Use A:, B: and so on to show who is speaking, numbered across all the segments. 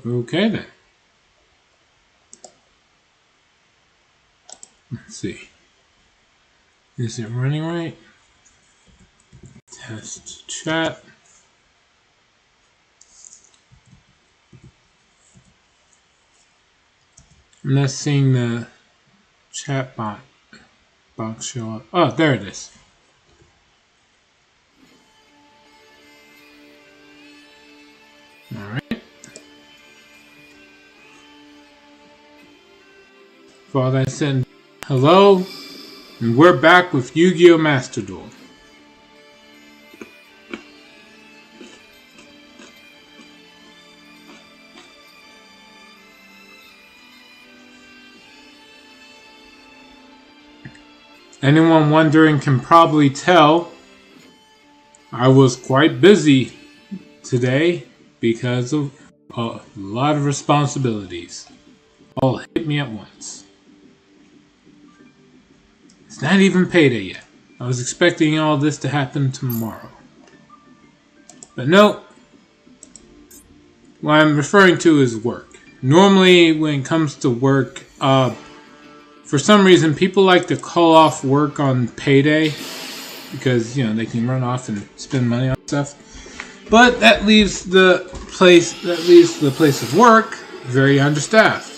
A: Okay then. Let's see. Is it running right? Test chat. I'm not seeing the chat box show up. Oh, there it is. Alright. For all that said, hello, and we're back with Yu-Gi-Oh! Master Duel. Anyone wondering can probably tell I was quite busy today because of a lot of responsibilities. All hit me at once. It's not even payday yet. I was expecting all this to happen tomorrow. But no. What I'm referring to is work. Normally, when it comes to work, for some reason, people like to call off work on payday because, you know, they can run off and spend money on stuff. But that leaves the place of work very understaffed.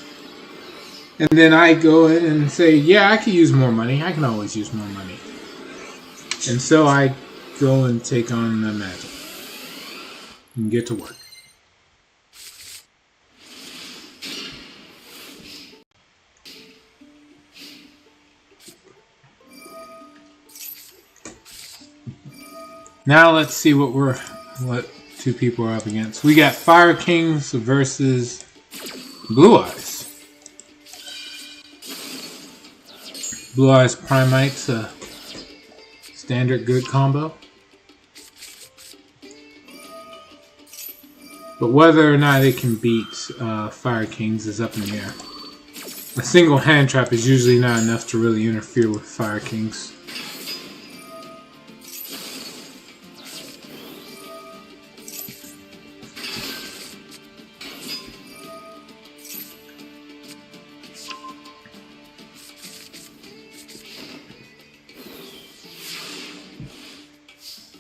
A: And then I go in and say, yeah, I could use more money. I can always use more money. And so I go and take on the magic and get to work. Now let's see what two people are up against. We got Fire Kings versus Blue Eyes. Blue Eyes Primite's a standard good combo. But whether or not it can beat Fire Kings is up in the air. A single hand trap is usually not enough to really interfere with Fire Kings.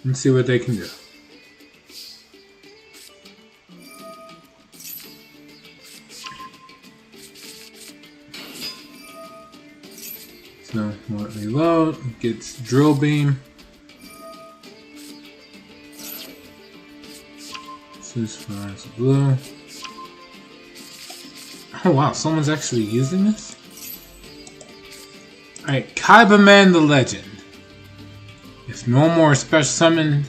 A: Let's see what they can do. So, what we load gets Drill Beam. This is for blue. Oh wow, someone's actually using this? Alright, Kaiba Man the Legend. If normal or special summon,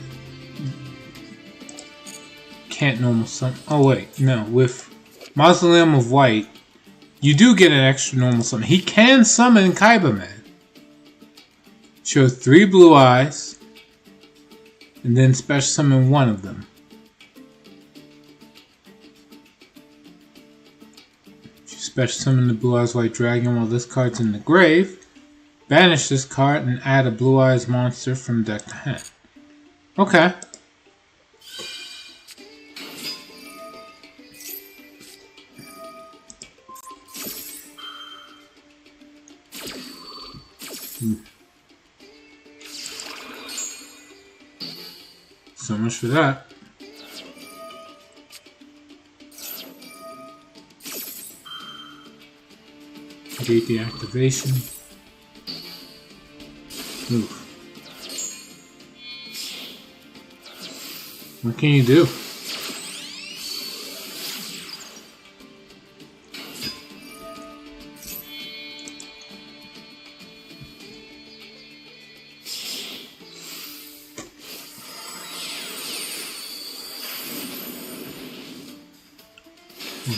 A: can't normal summon. Oh wait, no. With Mausoleum of White, you do get an extra normal summon. He can summon Kaiba Man. Show 3 blue eyes, and then special summon one of them. You special summon the Blue Eyes White Dragon while this card's in the grave. Banish this card and add a Blue Eyes monster from deck to hand. Okay. So much for that. Gate the activation. Oof. What can you do?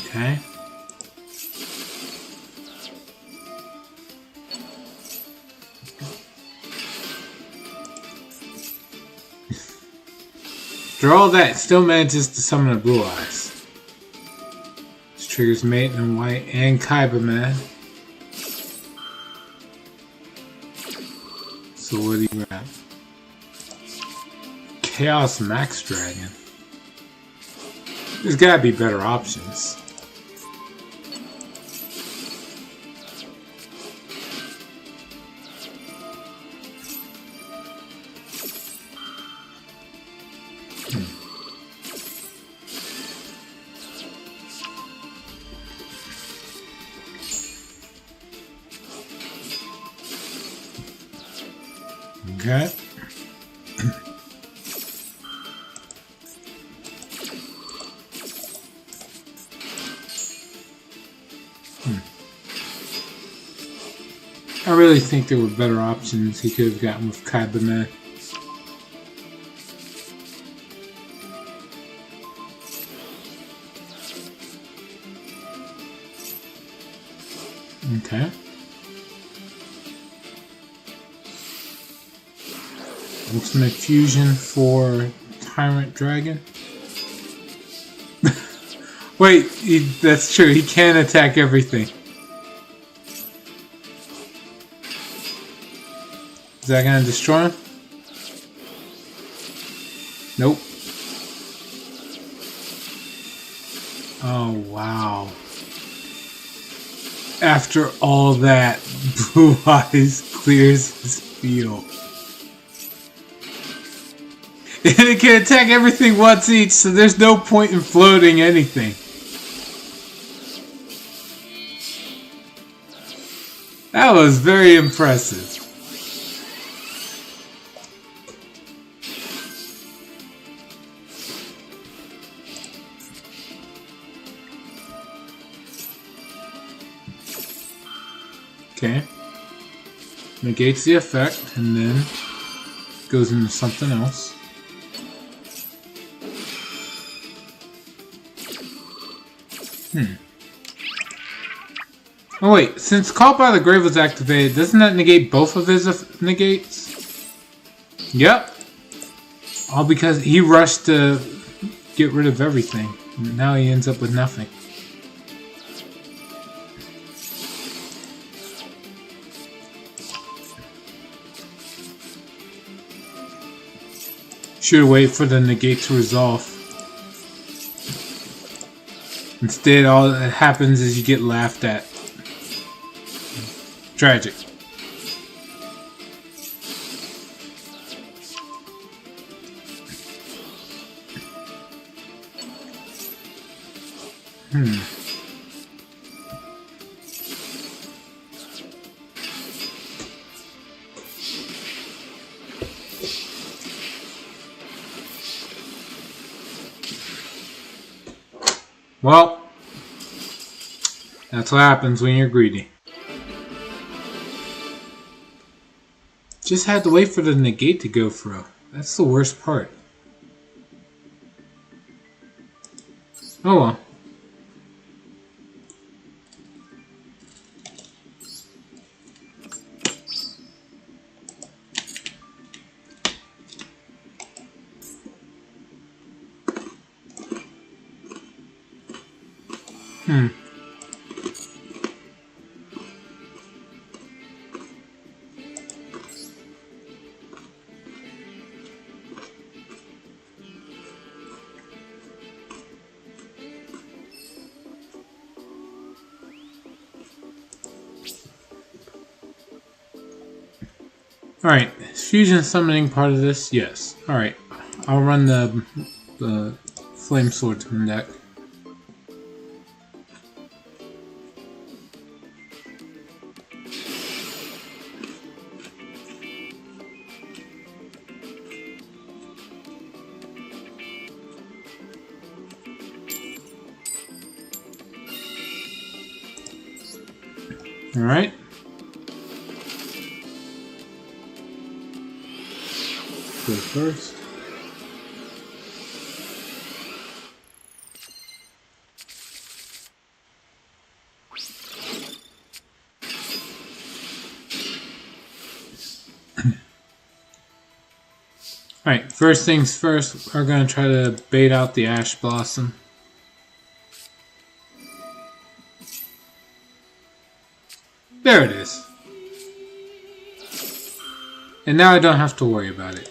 A: Okay. After all that, it still manages to summon a Blue Eyes. This triggers Mate in White and Kaiba Man. So what do you grab? Chaos Max Dragon. There's gotta be better options. Okay. I really think there were better options he could have gotten with Kaiba. Okay. Ultimate fusion for Tyrant Dragon. Wait, that's true. He can attack everything. Is that gonna destroy him? Nope. Oh, wow. After all that, Blue Eyes clears his field. And it can attack everything once each, so there's no point in floating anything. That was very impressive. Okay. Negates the effect, and then goes into something else. Oh wait, since Caught by the Grave was activated, doesn't that negate both of his negates? Yep. All because he rushed to get rid of everything. Now he ends up with nothing. Should wait for the negate to resolve. Instead, all that happens is you get laughed at. Tragic. Well, that's what happens when you're greedy. Just had to wait for the negate to go through. That's the worst part. Oh well. Alright, is fusion summoning part of this? Yes. Alright, I'll run the Flame Swordsman deck. Alright. Go first. Alright, first things first, we're going to try to bait out the Ash Blossom. There it is. And now I don't have to worry about it.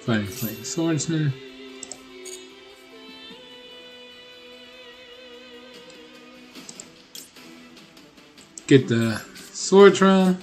A: Fighting Flame Swordsman. Get the Sword Realm.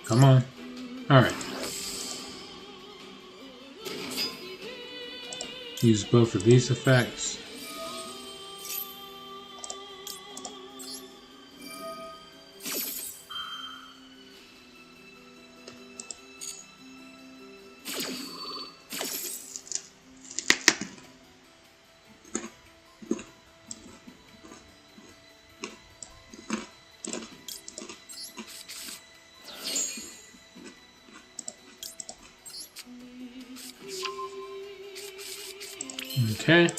A: Come on. Alright. Use both of these effects. Okay.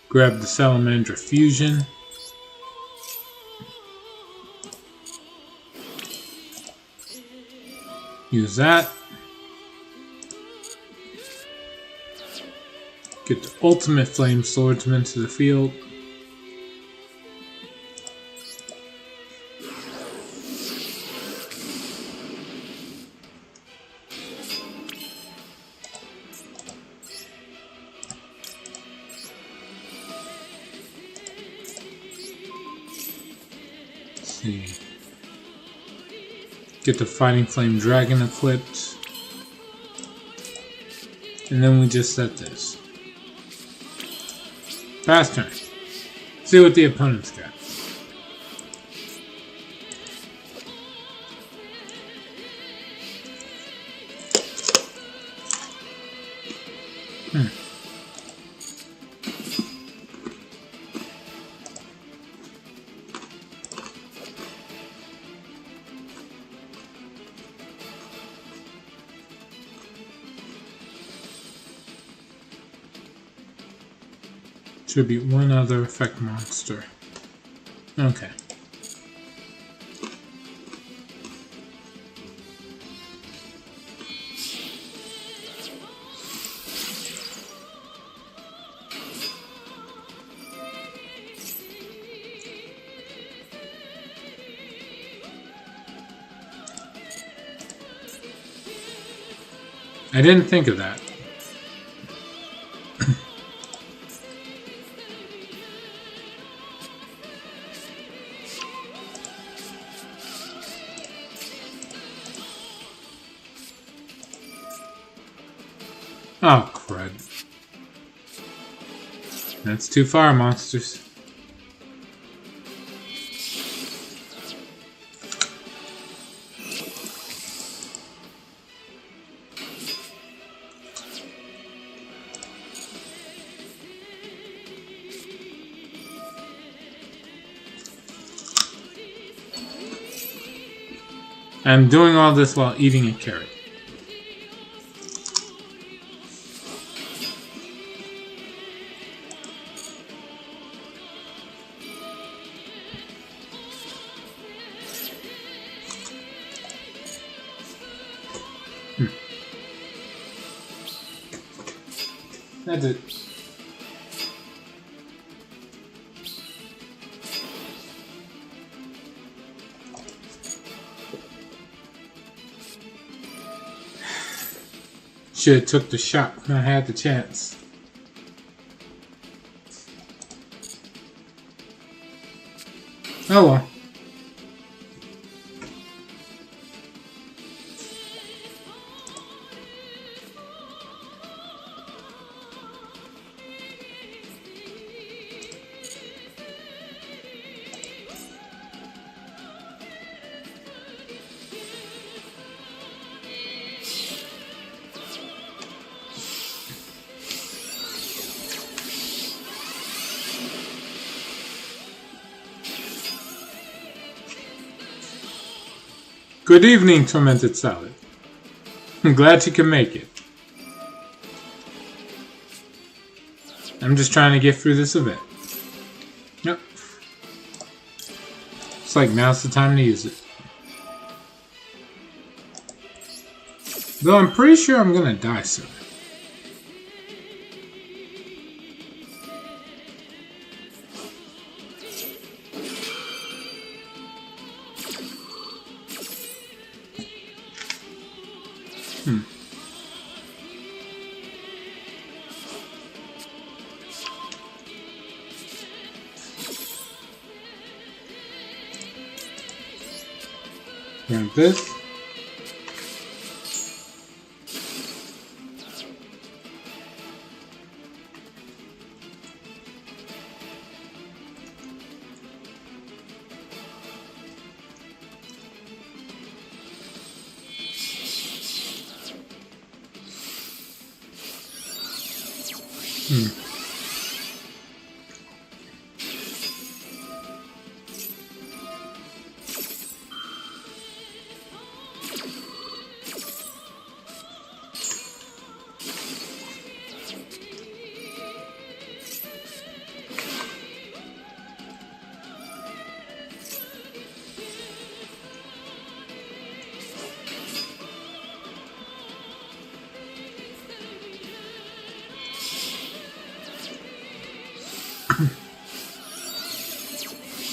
A: Grab the Salamandra Fusion. Use that. Get the ultimate Flame Swordsman to the field. See. Get the Fighting Flame Dragon equipped. And then we just set this. Fast turn. See what the opponent's got. Should be one other effect monster. Okay. I didn't think of that. Oh, crud. That's two fire monsters. I'm doing all this while eating a carrot. That's it. Should have took the shot when I had the chance. Oh well. Good evening, Tormented Salad. I'm glad you can make it. I'm just trying to get through this event. Yep. It's like now's the time to use it. Though I'm pretty sure I'm gonna die soon. Grab this.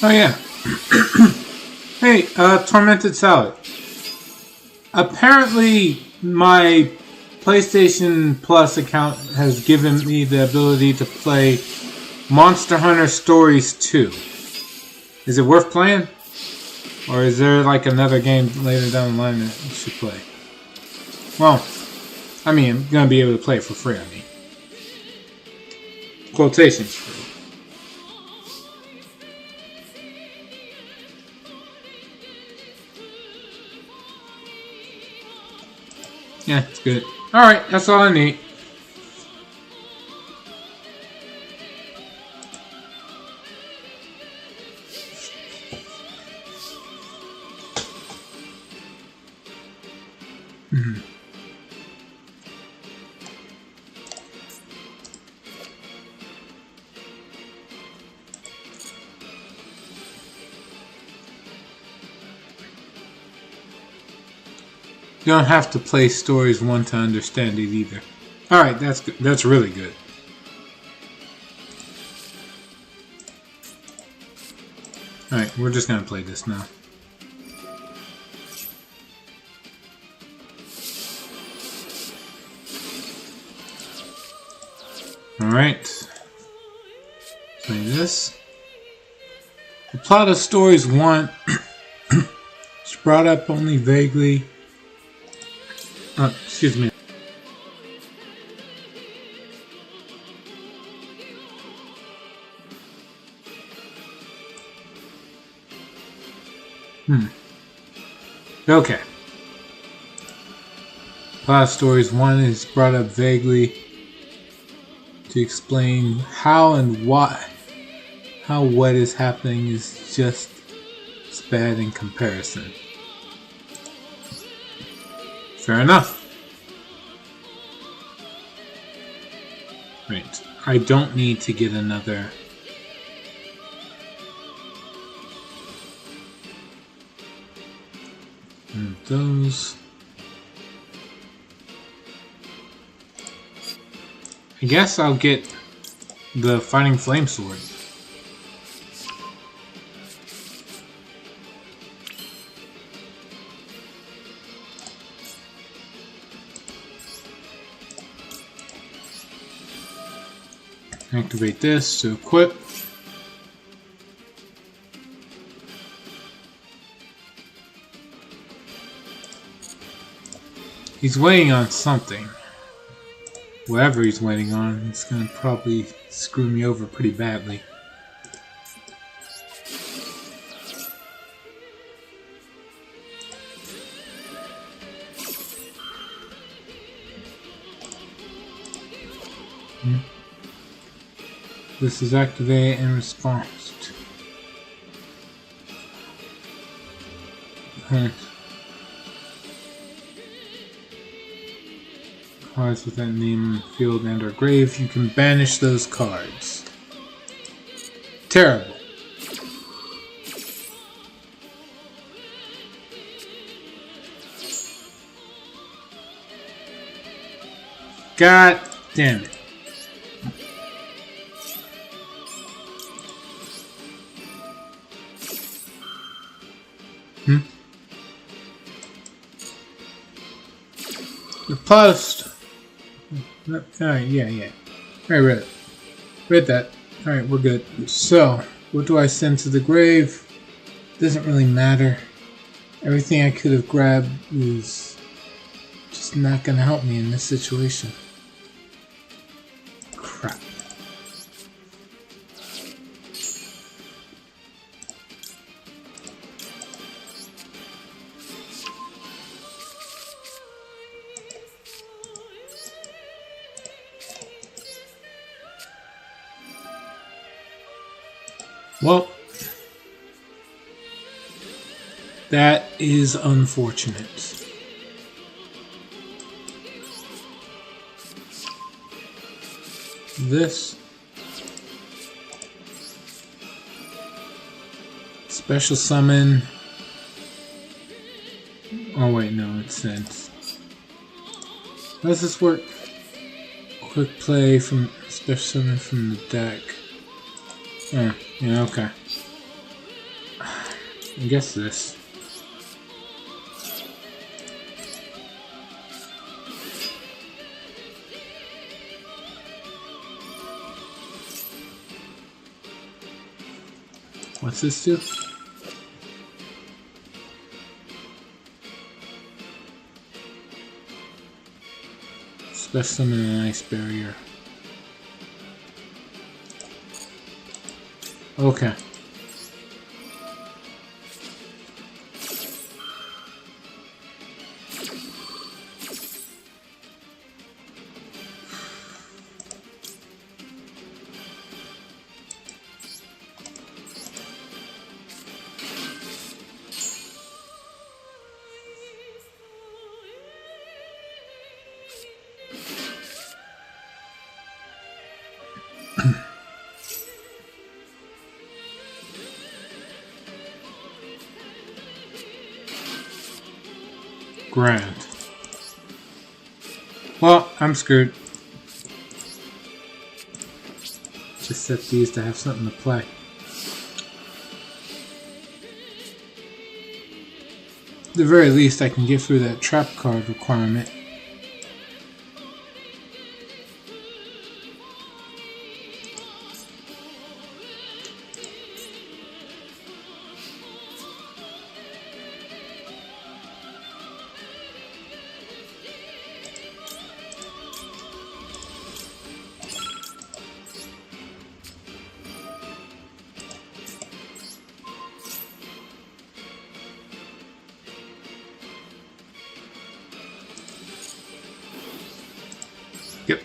A: Oh yeah. Hey, Tormented Salad. Apparently, my PlayStation Plus account has given me the ability to play Monster Hunter Stories 2. Is it worth playing? Or is there like another game later down the line that you should play? Well, I mean, I'm gonna be able to play it for free, I mean. Quotations free. Yeah, it's good. Alright, that's all I need. You don't have to play Stories 1 to understand it either. Alright, that's good. That's really good. Alright, we're just gonna play this now. Alright. Play this. The plot of Stories 1 is brought up only vaguely. Excuse me. Okay. Plot of Stories 1 is brought up vaguely to explain how and why. How what is happening is just as bad in comparison. Fair enough. Right. I don't need to get another. One of those. I guess I'll get the Fighting Flame Sword. Activate this to equip. He's waiting on something. Whatever he's waiting on, it's gonna probably screw me over pretty badly. This is activated in response to cards with that name in the field and or grave. You can banish those cards. Terrible. God damn it. The post. Alright, yeah. Alright, read that. Alright, we're good. So, what do I send to the grave? Doesn't really matter. Everything I could have grabbed was just not gonna help me in this situation. Crap. Well, that is unfortunate. This special summon. Oh wait, no, it says. How does this work? Quick play from special summon from the deck. Oh, yeah, okay. I guess this. What's this do? Special summon an ice barrier. Okay. Grand. Well, I'm screwed. Just set these to have something to play. At the very least, I can get through that trap card requirement. Yep.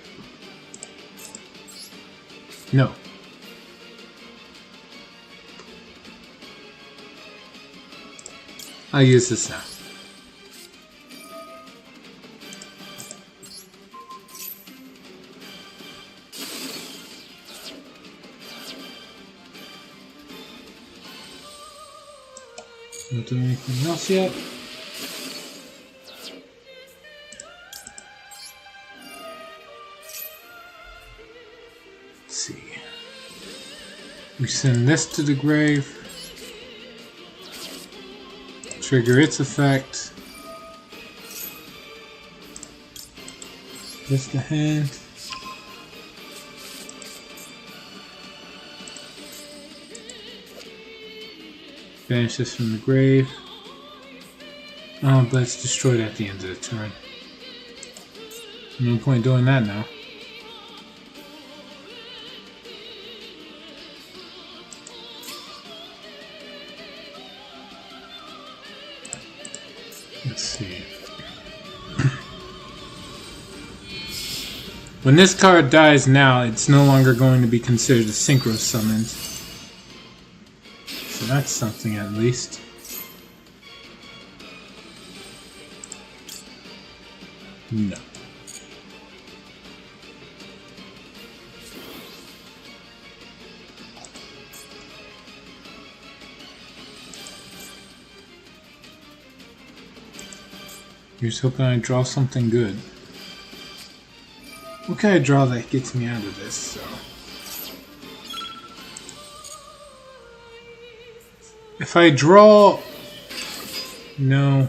A: No. I'll use this now. Not doing anything else yet. Let's see. We send this to the grave. Trigger its effect. This the hand. Banish this from the grave. Oh, but it's destroyed at the end of the turn. No point doing that now. Let's see. When this card dies now, it's no longer going to be considered a synchro summon. So that's something at least. No. Here's hoping I draw something good. What can I draw that gets me out of this? So, if I draw, no,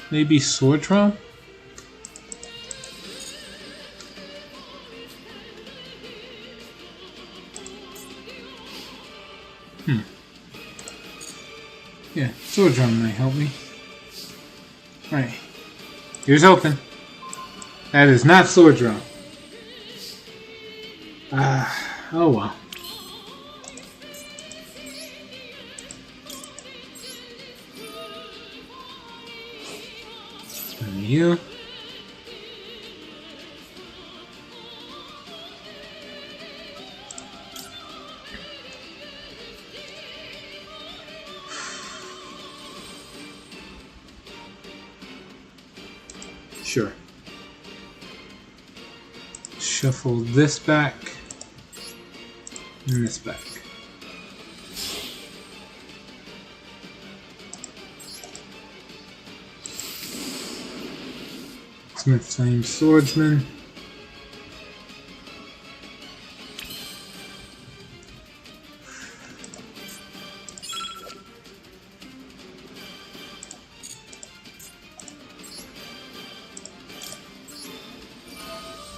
A: maybe Sword Drum. Yeah, sword drum might help me. Right. Here's hoping. That is not sword drum. Oh well. And you. Sure. Shuffle this back and this back. Smith Flame Swordsman.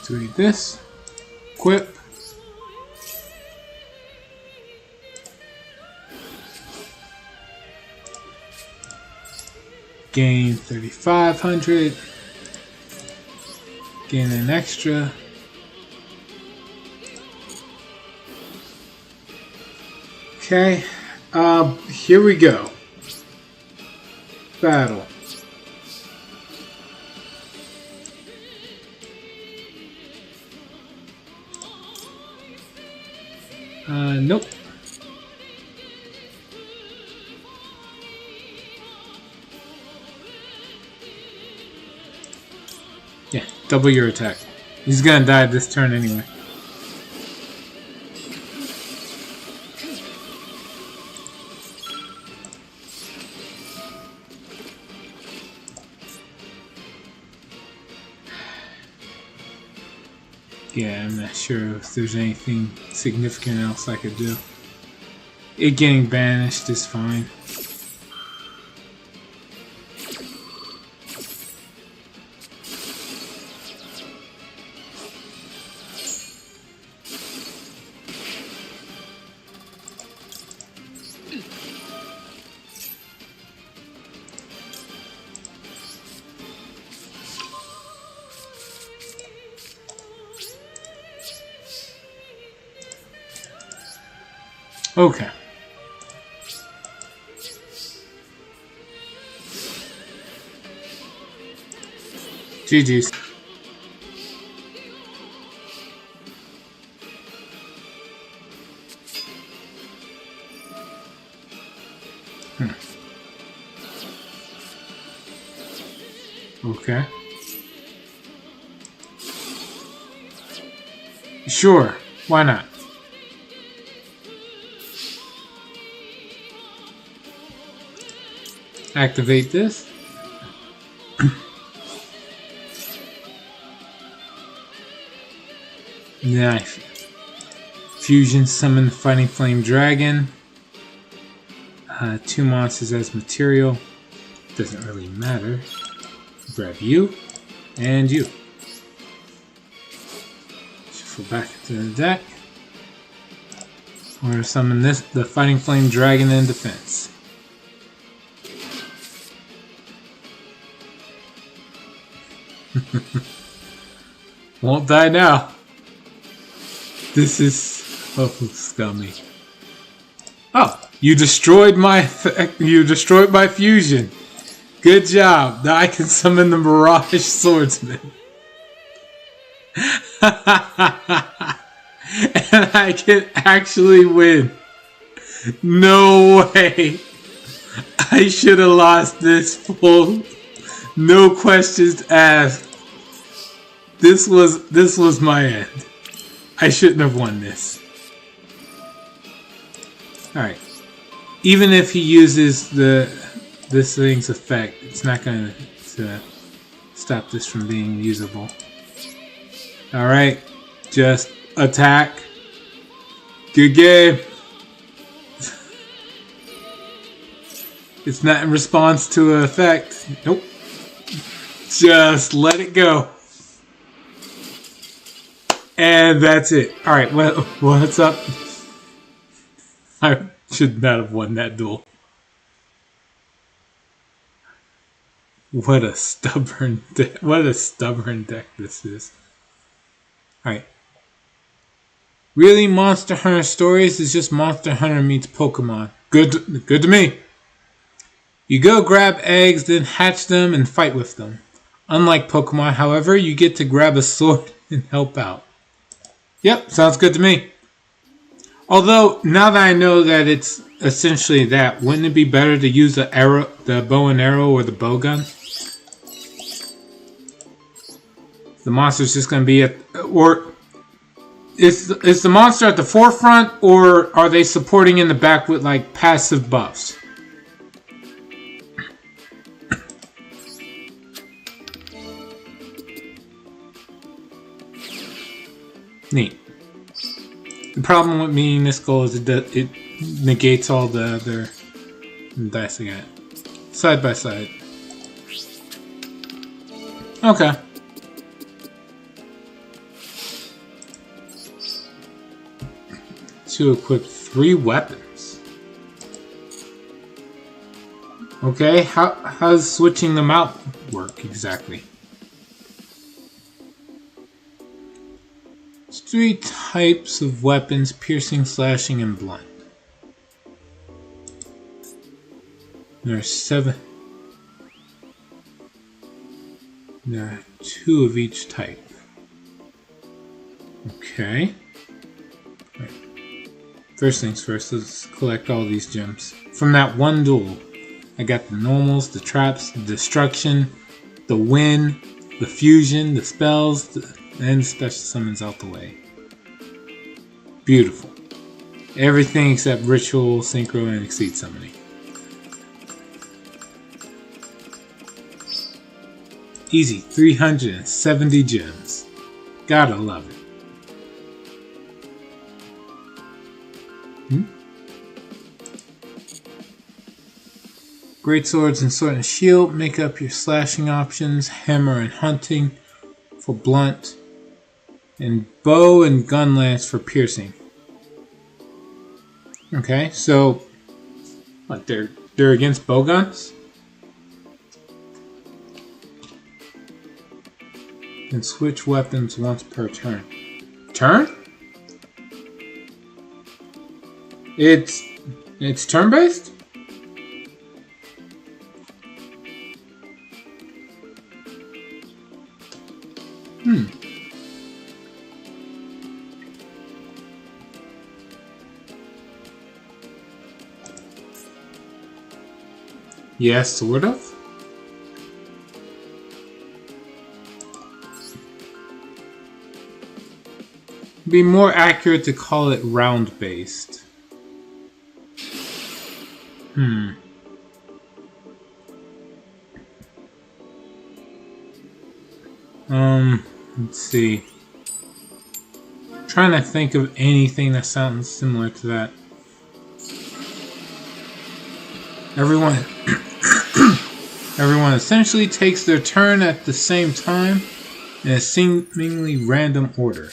A: Do this. Equip. Gain 3,500. Gain an extra. Okay. Here we go. Battle. Nope. Yeah, double your attack. He's gonna die this turn anyway. Yeah, I'm not sure if there's anything significant else I could do. It getting banished is fine. Okay. GG's. Okay. Sure. Why not? Activate this. Nice. Fusion summon Fighting Flame Dragon. 2 monsters as material. Doesn't really matter. Grab you and you. Shuffle back into the deck. We're gonna summon this, the Fighting Flame Dragon in defense. Won't die now. This is so scummy. Oh, you destroyed my fusion. Good job. Now I can summon the Mirage Swordsman. And I can actually win. No way. I should have lost this full. No questions asked. This was my end. I shouldn't have won this. Alright. Even if he uses this thing's effect, it's not going to stop this from being usable. Alright. Just attack. Good game. It's not in response to an effect. Nope. Just let it go. And that's it. Alright, what's up? I should not have won that duel. What a stubborn what a stubborn deck this is. Alright. Really, Monster Hunter Stories is just Monster Hunter meets Pokemon. Good to me. You go grab eggs, then hatch them and fight with them. Unlike Pokemon, however, you get to grab a sword and help out. Yep, sounds good to me. Although, now that I know that it's essentially that, wouldn't it be better to use the bow and arrow or the bow gun? The monster's just going to be is the monster at the forefront, or are they supporting in the back with like passive buffs? Neat. The problem with meeting this goal is it negates all the other dice I got. Side by side. Okay. To equip 3 weapons. Okay, how does switching them out work exactly? 3 types of weapons: piercing, slashing, and blunt. There are 7. There are 2 of each type. Okay. Right. First things first, let's collect all these gems. From that one duel, I got the normals, the traps, the destruction, the wind, the fusion, the spells, and the special summons out the way. Beautiful. Everything except ritual, synchro, and exceed summoning. Easy, 370 gems. Gotta love it. Great swords and sword and shield make up your slashing options. Hammer and hunting for blunt. And bow and gun lance for piercing. Okay, so what, they're against bow guns? And switch weapons once per turn. Turn? It's turn-based? Yes, sort of. It'd be more accurate to call it round-based. Let's see. I'm trying to think of anything that sounds similar to that. Everyone essentially takes their turn at the same time in a seemingly random order.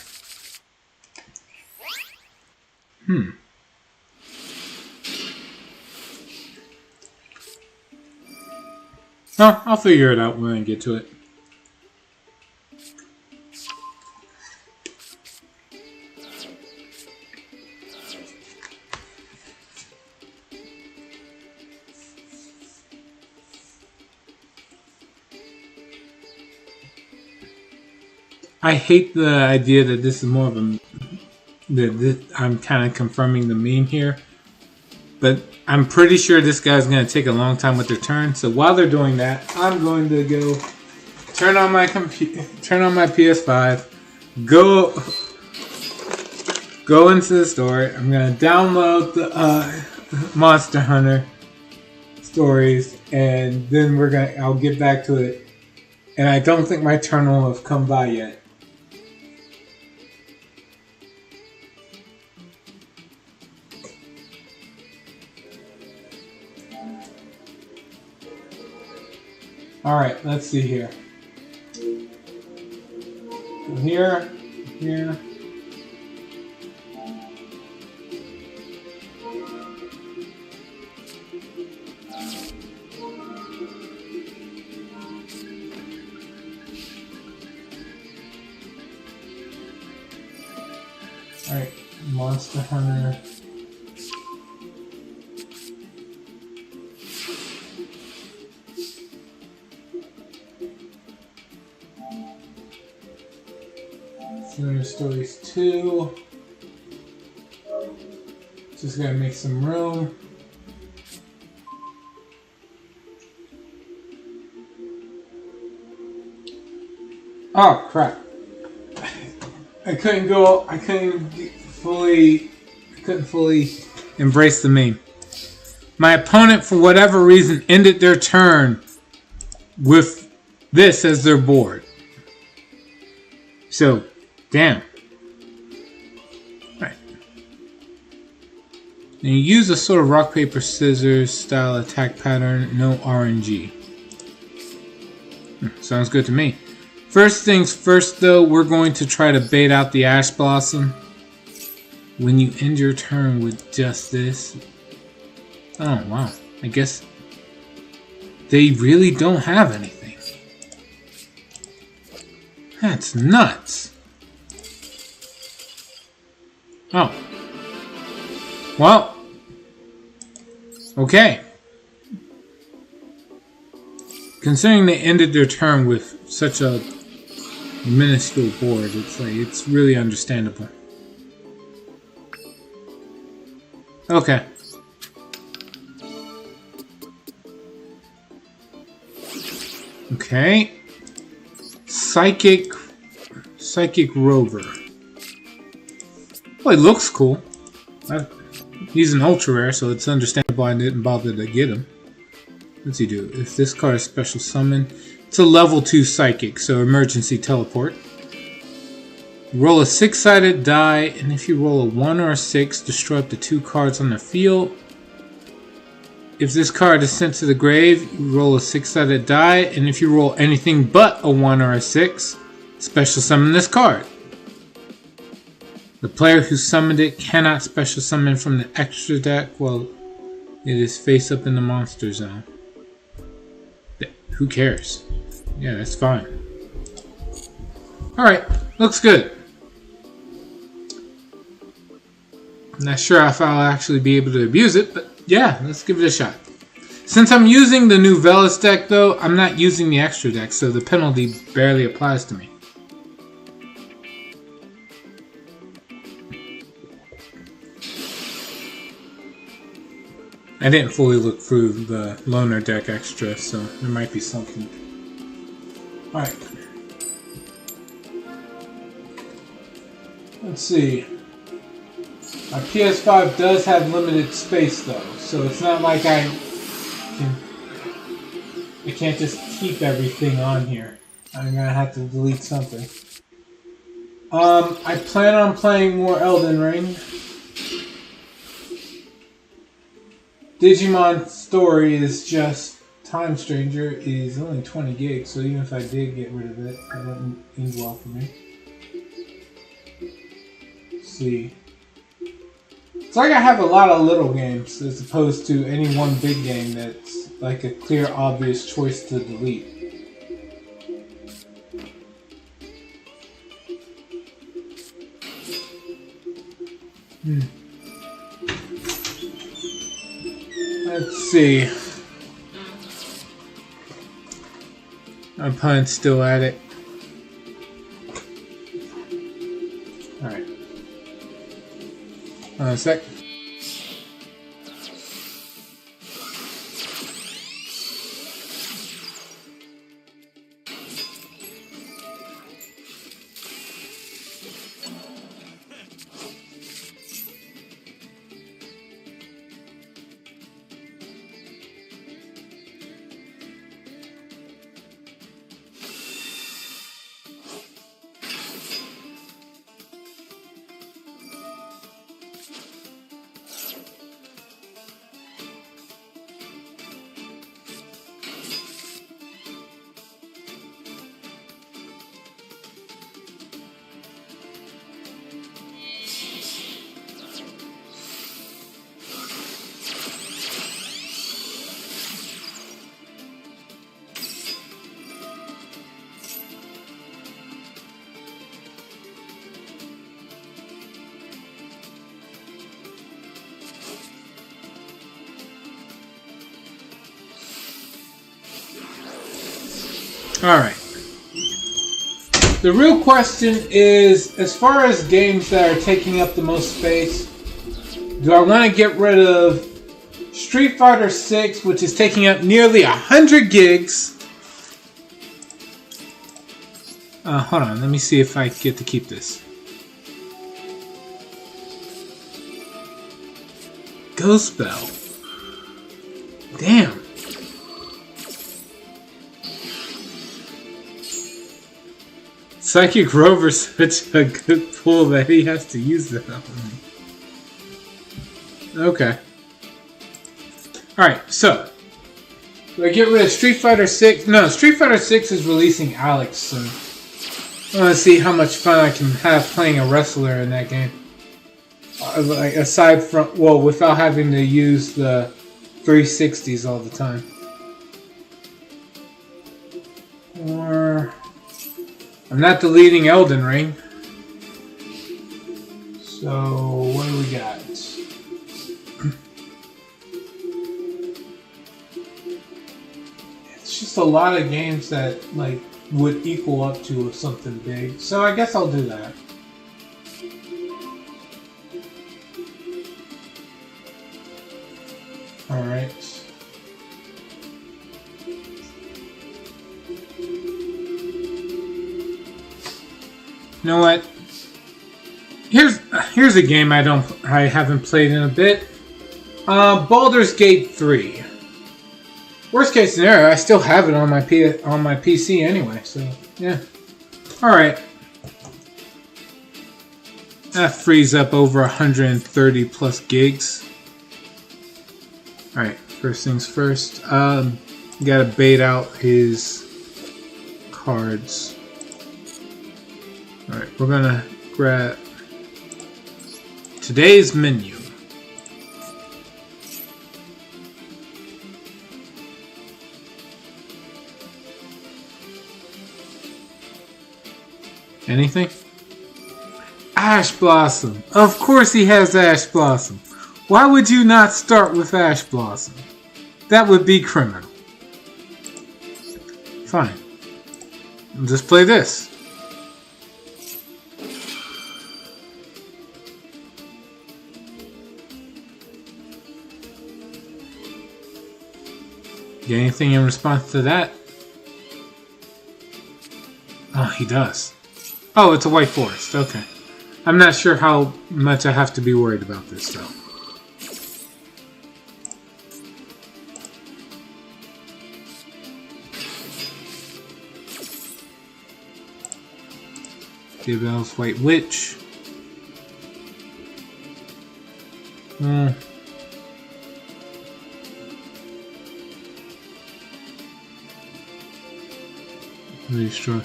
A: Oh, I'll figure it out when I get to it. I hate the idea that this is more of a... I'm kind of confirming the meme here. But I'm pretty sure this guy's going to take a long time with their turn. So while they're doing that, I'm going to go turn on my PS5, go into the store. I'm going to download the Monster Hunter Stories, and then I'll get back to it. And I don't think my turn will have come by yet. Alright, let's see here. So here. Alright, Monster Hunter. Familiar Stories 2. Just gotta make some room. Oh crap. I couldn't fully embrace the meme. My opponent, for whatever reason, ended their turn with this as their board. So, damn. Alright. Now you use a sort of rock, paper, scissors style attack pattern, no RNG. Sounds good to me. First things first though, we're going to try to bait out the Ash Blossom. When you end your turn with just this. Oh wow, I guess they really don't have anything. That's nuts. Oh. Well. Okay. Considering they ended their turn with such a minuscule board, it's really understandable. Okay. Okay. Psychic Rover. Well, it looks cool. He's an ultra rare, so it's understandable I didn't bother to get him. What's he do? If this card is special summon, it's a level 2 psychic, so emergency teleport. Roll a 6-sided die, and if you roll a 1 or a 6, destroy up to 2 cards on the field. If this card is sent to the grave, you roll a 6-sided die, and if you roll anything but a 1 or a 6, special summon this card. The player who summoned it cannot special summon from the extra deck while it is face up in the monster zone. Who cares? Yeah, that's fine. Alright, looks good. I'm not sure if I'll actually be able to abuse it, but yeah, let's give it a shot. Since I'm using the new Velis deck though, I'm not using the extra deck, so the penalty barely applies to me. I didn't fully look through the loaner deck extra, so there might be something. Alright. Let's see. My PS5 does have limited space though, so it's not like I can't just keep everything on here. I'm gonna have to delete something. I plan on playing more Elden Ring. Digimon Story is just Time Stranger is only 20 gigs, so even if I did get rid of it, it wouldn't end well for me. Let's see. It's like I have a lot of little games as opposed to any one big game that's like a clear, obvious choice to delete. Let's see. My opponent's still at it. Alright. A sec. Alright. The real question is, as far as games that are taking up the most space, do I want to get rid of Street Fighter 6, which is taking up nearly 100 gigs? Hold on, let me see if I get to keep this. Ghost Bell. Damn. Psychic Rover's such a good pull that he has to use that on me. Okay. Alright, so. Do I get rid of Street Fighter 6? No, Street Fighter 6 is releasing Alex soon. I want to see how much fun I can have playing a wrestler in that game. Like, aside from, well, without having to use the 360s all the time. Or, I'm not deleting Elden Ring. So, what do we got? It's just a lot of games that, like, would equal up to something big. So, I guess I'll do that. Alright. You know what? Here's a game I haven't played in a bit. Baldur's Gate 3. Worst case scenario, I still have it on my PC anyway. So yeah. All right. That frees up over 130 plus gigs. All right. First things first. Gotta bait out his cards. All right. We're gonna grab today's menu. Anything? Ash Blossom. Of course he has Ash Blossom. Why would you not start with Ash Blossom? That would be criminal. Fine. I'll just play this. Get anything in response to that? Oh, he does. Oh, it's a white forest. Okay. I'm not sure how much I have to be worried about this, though. Gabriel's White Witch. Destroy.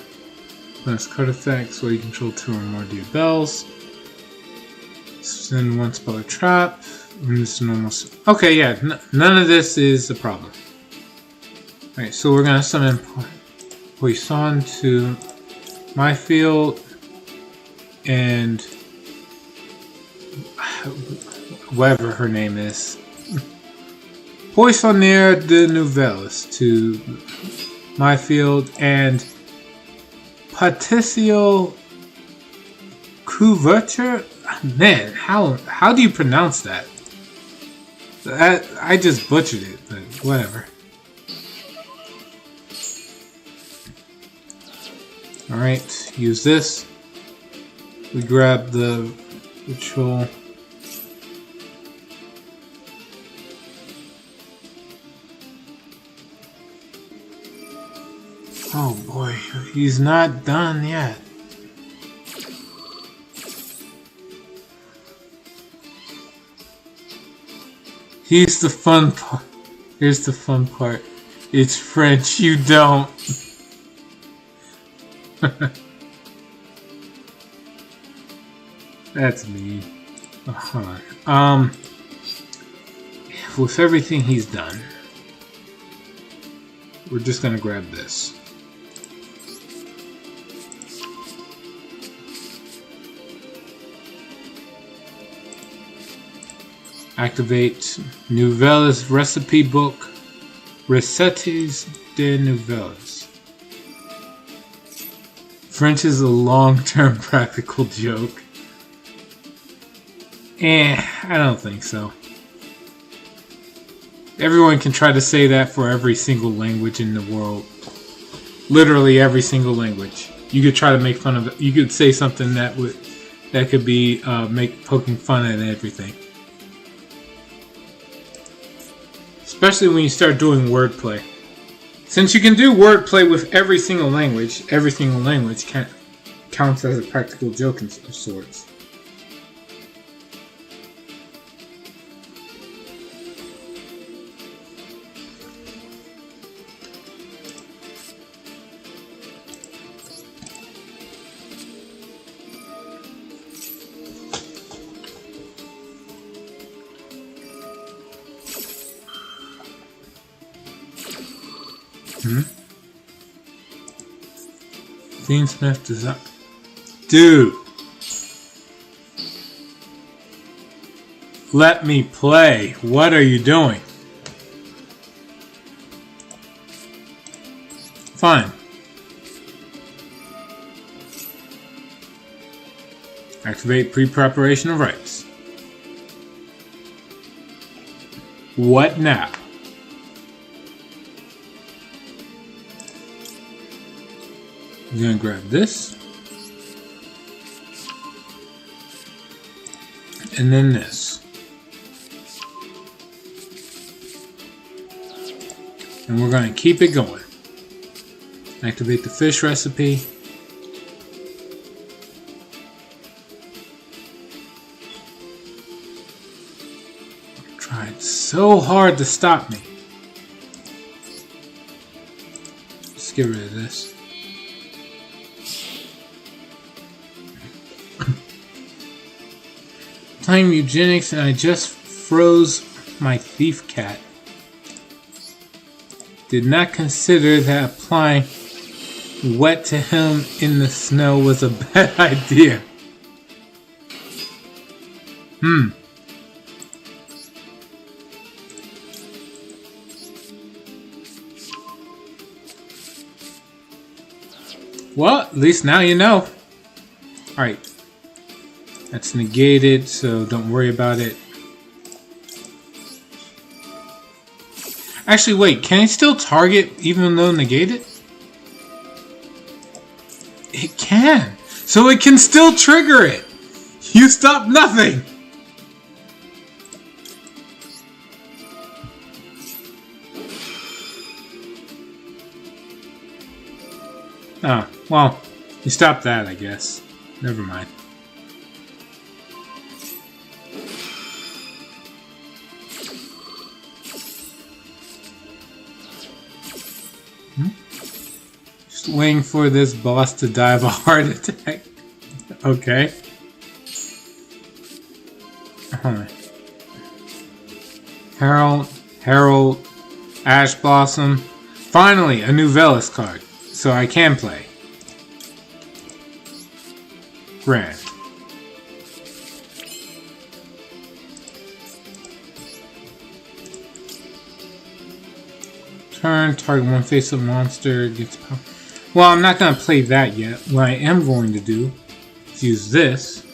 A: Last card effects where you control 2 or more Diabells. Send 1 spell or trap. This normal. Okay, yeah, none of this is a problem. Alright, so we're gonna summon Poison to my field and whatever her name is. Poissonnière de Nouvelles to my field and Patricio Couverture? Man, how do you pronounce that? I just butchered it, but whatever. Alright, use this. We grab the ritual. Oh boy, he's not done yet. Here's the fun part. Here's the fun part. It's French, you don't. That's me. With everything he's done, we're just gonna grab this. Activate Nouvelles Recipe Book. Recettes de Nouvelles. French is a long-term practical joke. I don't think so. Everyone can try to say that for every single language in the world. Literally every single language. You could try to make fun of it. You could say something that could be poking fun at everything. Especially when you start doing wordplay. Since you can do wordplay with every single language counts as a practical joke of sorts. Dean Smith design. Dude! Let me play. What are you doing? Fine. Activate pre-preparation of rice. What now? I'm gonna grab this. And then this. And we're gonna keep it going. Activate the fish recipe. Tried so hard to stop me. Let's get rid of this. Playing eugenics and I just froze my thief cat. Did not consider that applying wet to him in the snow was a bad idea. Well, at least now you know. Alright. That's negated, so don't worry about it. Actually, wait, can it still target even though negated? It can! So it can still trigger it! You stop nothing! Oh, well, you stopped that, I guess. Never mind. Just waiting for this boss to die of a heart attack. Okay. Harold, Ash Blossom. Finally, a new Velis card. So I can play. Grand. Turn, target one face-up monster, gets power. Well, I'm not going to play that yet. What I am going to do is use this.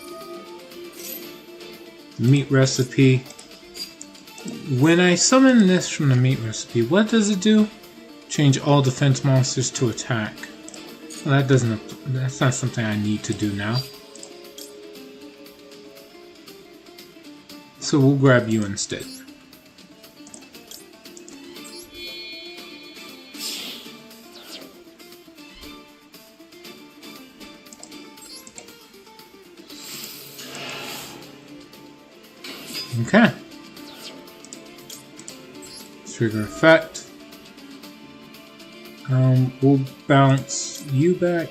A: Meat recipe. When I summon this from the meat recipe, what does it do? Change all defense monsters to attack. Well, that's not something I need to do now. So we'll grab you instead. Okay. Trigger effect. We'll bounce you back.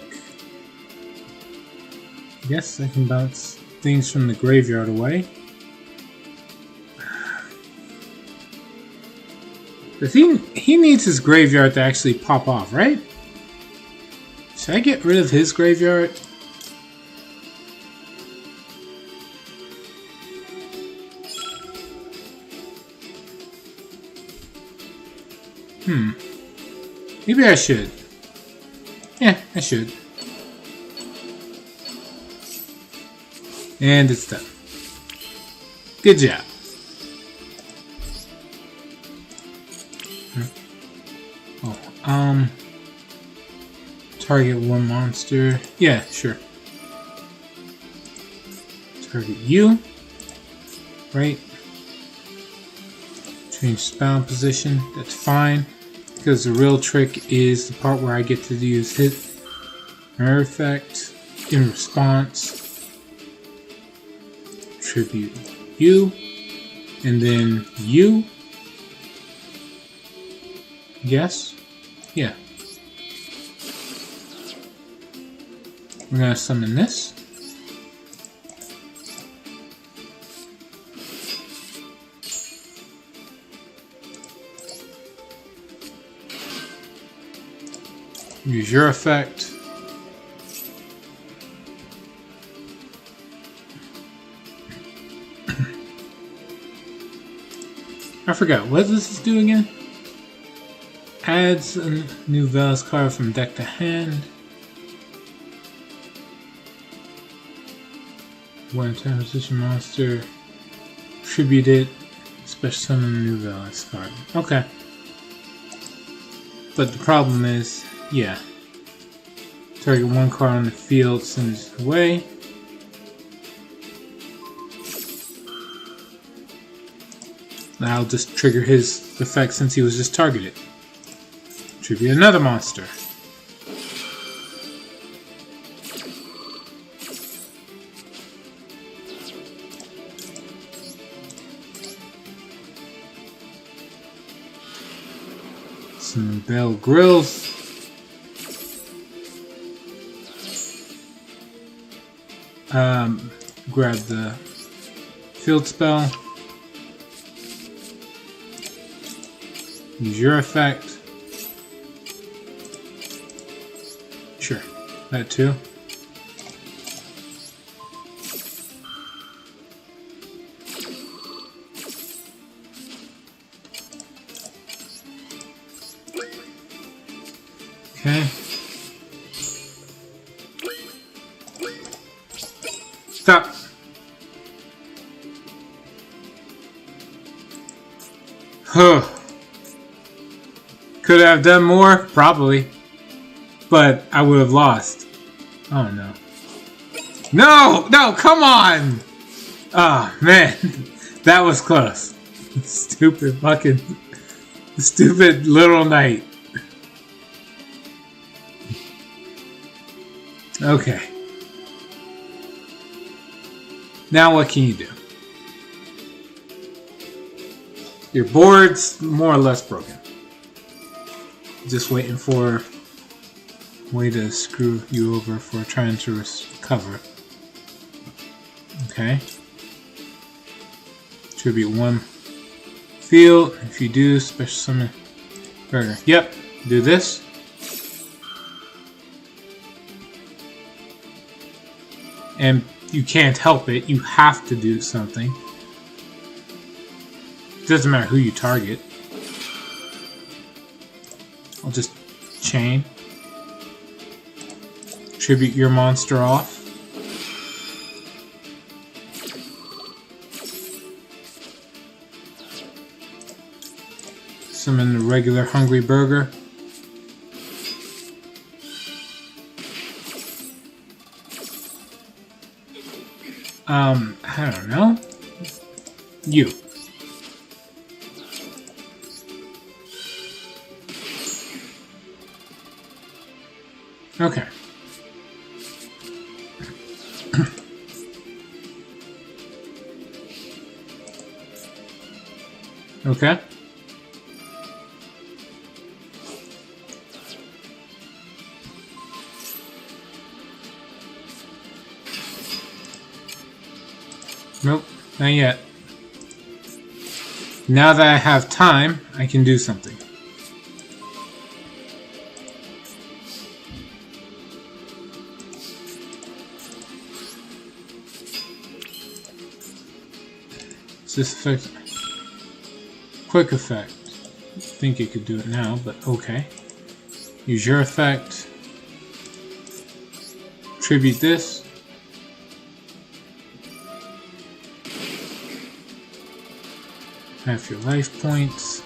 A: Yes, I can bounce things from the graveyard away. Does he needs his graveyard to actually pop off, right? Should I get rid of his graveyard? Maybe I should. Yeah, I should. And it's done. Good job. Oh, target one monster. Yeah, sure. Target you. Right. Change spell position. That's fine. Because the real trick is the part where I get to use hit mirror effect in response. Tribute you. And then you. Yes? Yeah. We're gonna summon this. Use your effect. I forgot, what does this do again? Adds a new Veles card from deck to hand. One time position monster. Tribute it. Special summon a new Veles card. Okay. But the problem is, yeah. Target one card on the field, sends it away. Now I'll just trigger his effect since he was just targeted. Tribute another monster. Some Bell Grills. Grab the field spell. Use your effect. Sure, that too. Okay. Stop. Huh. Could I have done more? Probably. But I would have lost. Oh no. No! No, come on! Oh man. That was close. Stupid fucking... Stupid little knight. Okay. Now what can you do? Your board's more or less broken. Just waiting for a way to screw you over for trying to recover. Okay. Tribute one field. If you do, special summon burger. Yep. Do this. And you can't help it. You have to do something. It doesn't matter who you target. I'll just chain. Tribute your monster off. Summon the regular Hungry Burger. I don't know. You. Okay. Okay. Nope, not yet. Now that I have time, I can do something. Is this effect? Quick effect. I think it could do it now, but okay. Use your effect. Tribute this. half your life points.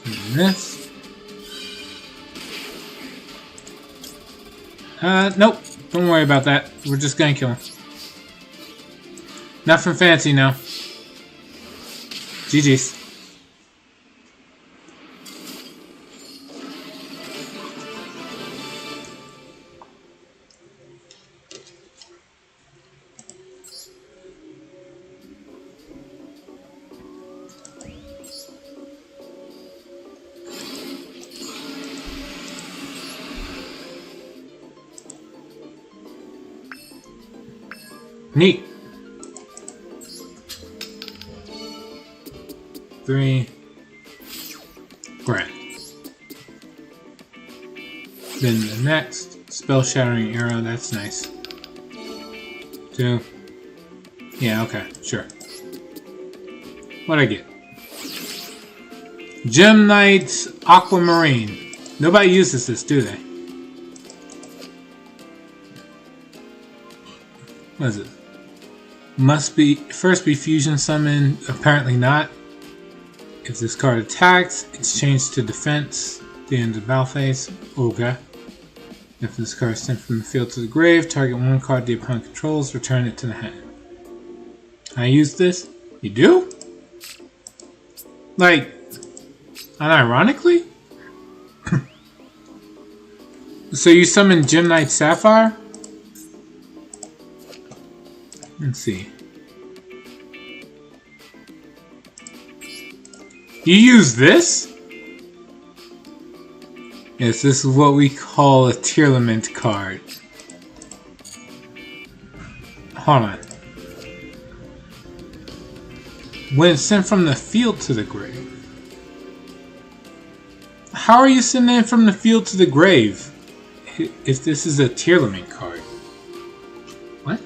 A: And this. Nope. Don't worry about that. We're just gonna kill him. Nothing fancy now. GG's. Neat. 3 grand. Then the next spell shattering arrow, that's nice. 2. Yeah, okay, sure. What'd I get? Gem Knight's Aquamarine. Nobody uses this, do they? What is it? Must be first be fusion summoned. Apparently not. If this card attacks, it's changed to defense. The end of battle phase. Okay. If this card is sent from the field to the grave, target one card the opponent controls, return it to the hand. I use this? You do? Like, unironically? So you summon Gem Knight Sapphire? Let's see. You use this? Yes, this is what we call a Tearlament card. Hold on. When it's sent from the field to the grave. How are you sending it from the field to the grave if this is a Tearlament card? What?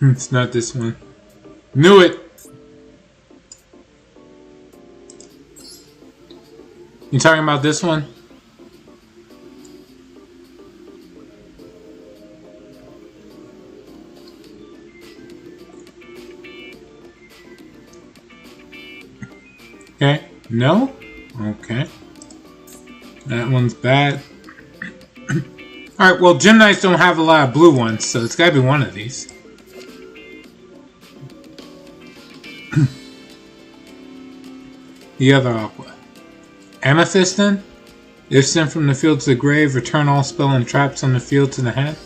A: It's not this one. Knew it! You talking about this one? Okay. No? Okay. That one's bad. Alright, well, Gem Knights don't have a lot of blue ones, so it's gotta be one of these. The other aqua. Amethyst then? If sent from the field to the grave, return all spell and traps on the field to the hand.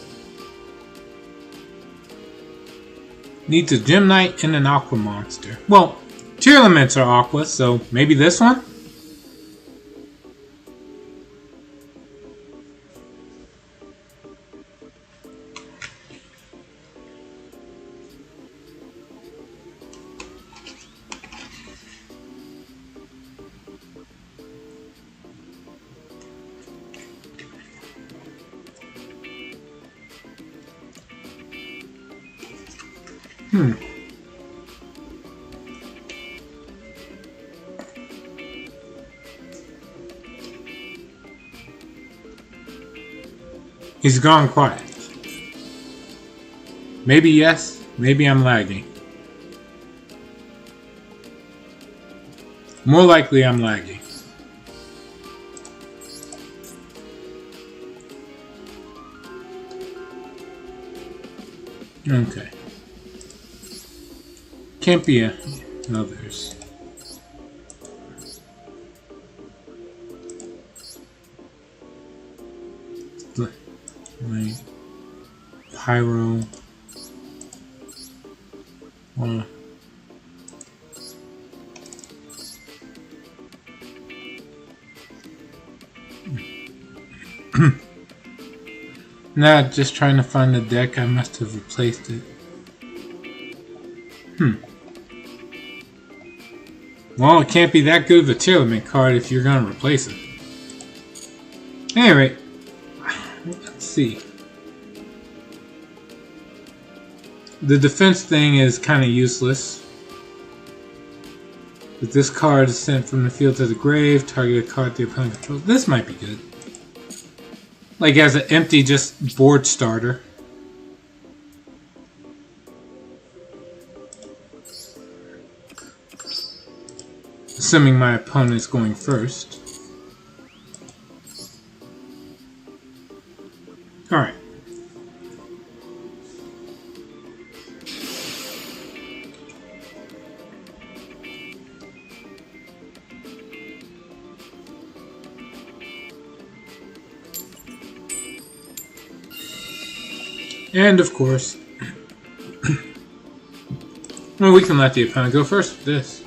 A: Needs a Gem Knight and an aqua monster. Well, Tearlaments are aqua, so maybe this one? He's gone quiet. Maybe yes, maybe I'm lagging. More likely I'm lagging. Okay. Can't be others. Right. Pyro. Nah, just trying to find the deck. I must have replaced it. Well, it can't be that good of a Tearlament card if you're gonna replace it. Anyway, let's see. the defense thing is kind of useless. If this card is sent from the field to the grave, target a card the opponent controls. This might be good. Like as an empty just board starter. Assuming my opponent's going first. Alright. And of course, well, we can let the opponent go first with this.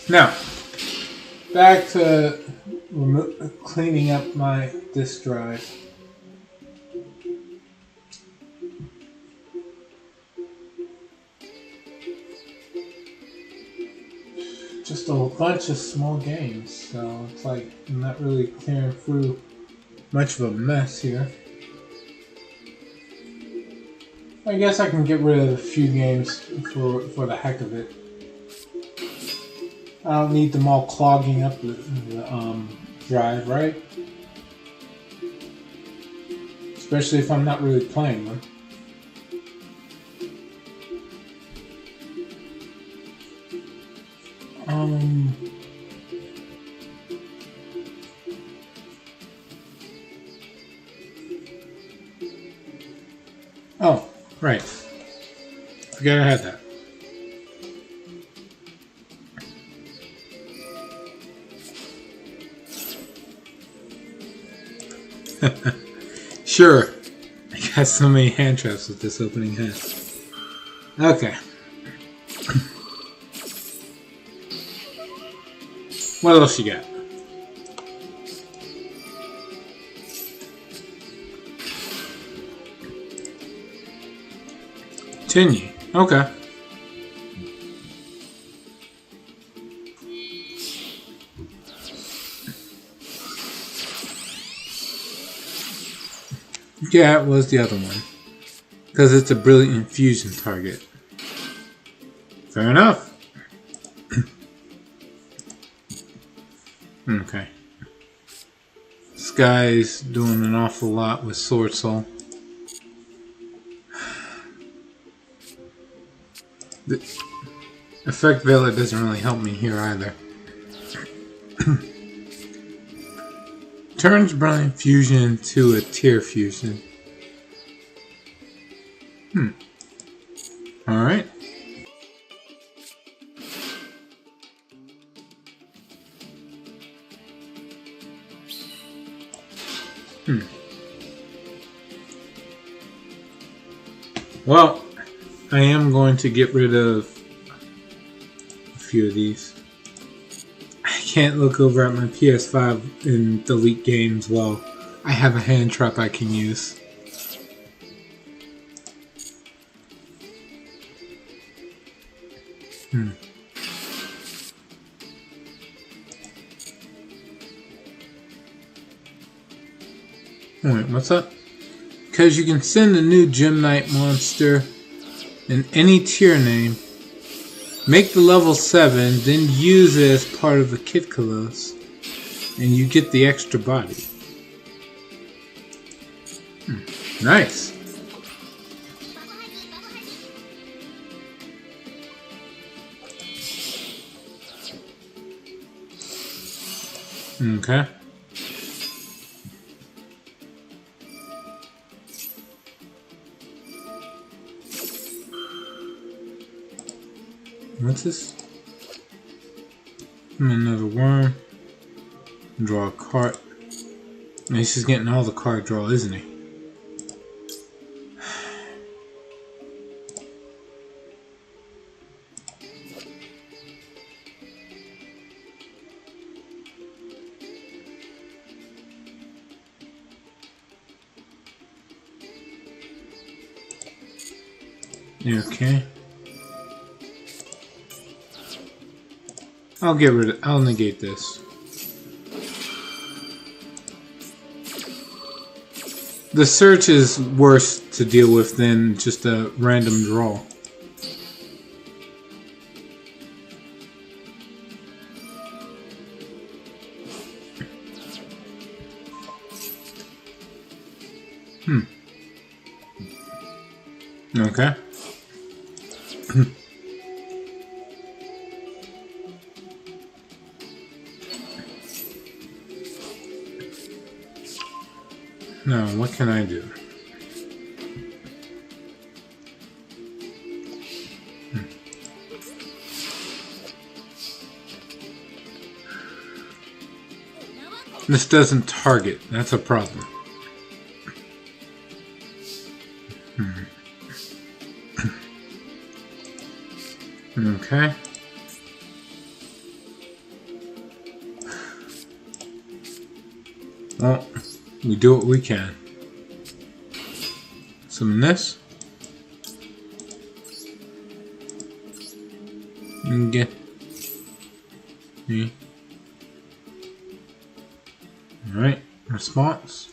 A: Now, back to cleaning up my disk drive. Just a bunch of small games, so it's like I'm not really clearing through much of a mess here. I guess I can get rid of a few games for the heck of it. I don't need them all clogging up the drive, right? Especially if I'm not really playing them. Oh, right. Forgot I had that. Sure. I got so many hand traps with this opening hand. Okay. What else you got? Continue. Okay. Yeah, it was the other one. Because it's a brilliant infusion target. Fair enough. Okay. This guy's doing an awful lot with Sword Soul. The Effect Veiler doesn't really help me here either. Turns Brilliant Fusion to a Tear Fusion. Alright. Well, I am going to get rid of a few of these. I can't look over at my PS5 and delete games while I have a hand trap I can use. Wait, what's up? Because you can send a new Gem Knight monster in any tier name, make the level 7, then use it as part of the Kit Kalos, and you get the extra body. Nice. Okay. What's this? Another worm. Draw a card. He's just getting all the card draw, isn't he? Okay. I'll negate this. The search is worse to deal with than just a random draw. Okay. Now, what can I do? This doesn't target. That's a problem. Okay. Well, we do what we can. Summon this. Okay. Alright, response.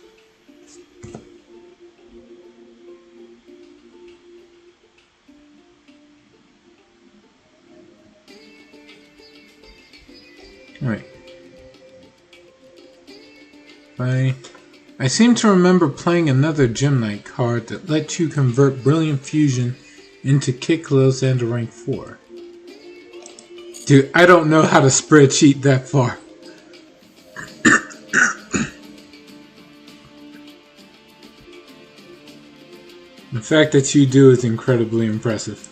A: Alright. I seem to remember playing another Gem Knight card that lets you convert Brilliant Fusion into Kiklos and a rank 4. Dude, I don't know how to spreadsheet that far. The fact that you do is incredibly impressive.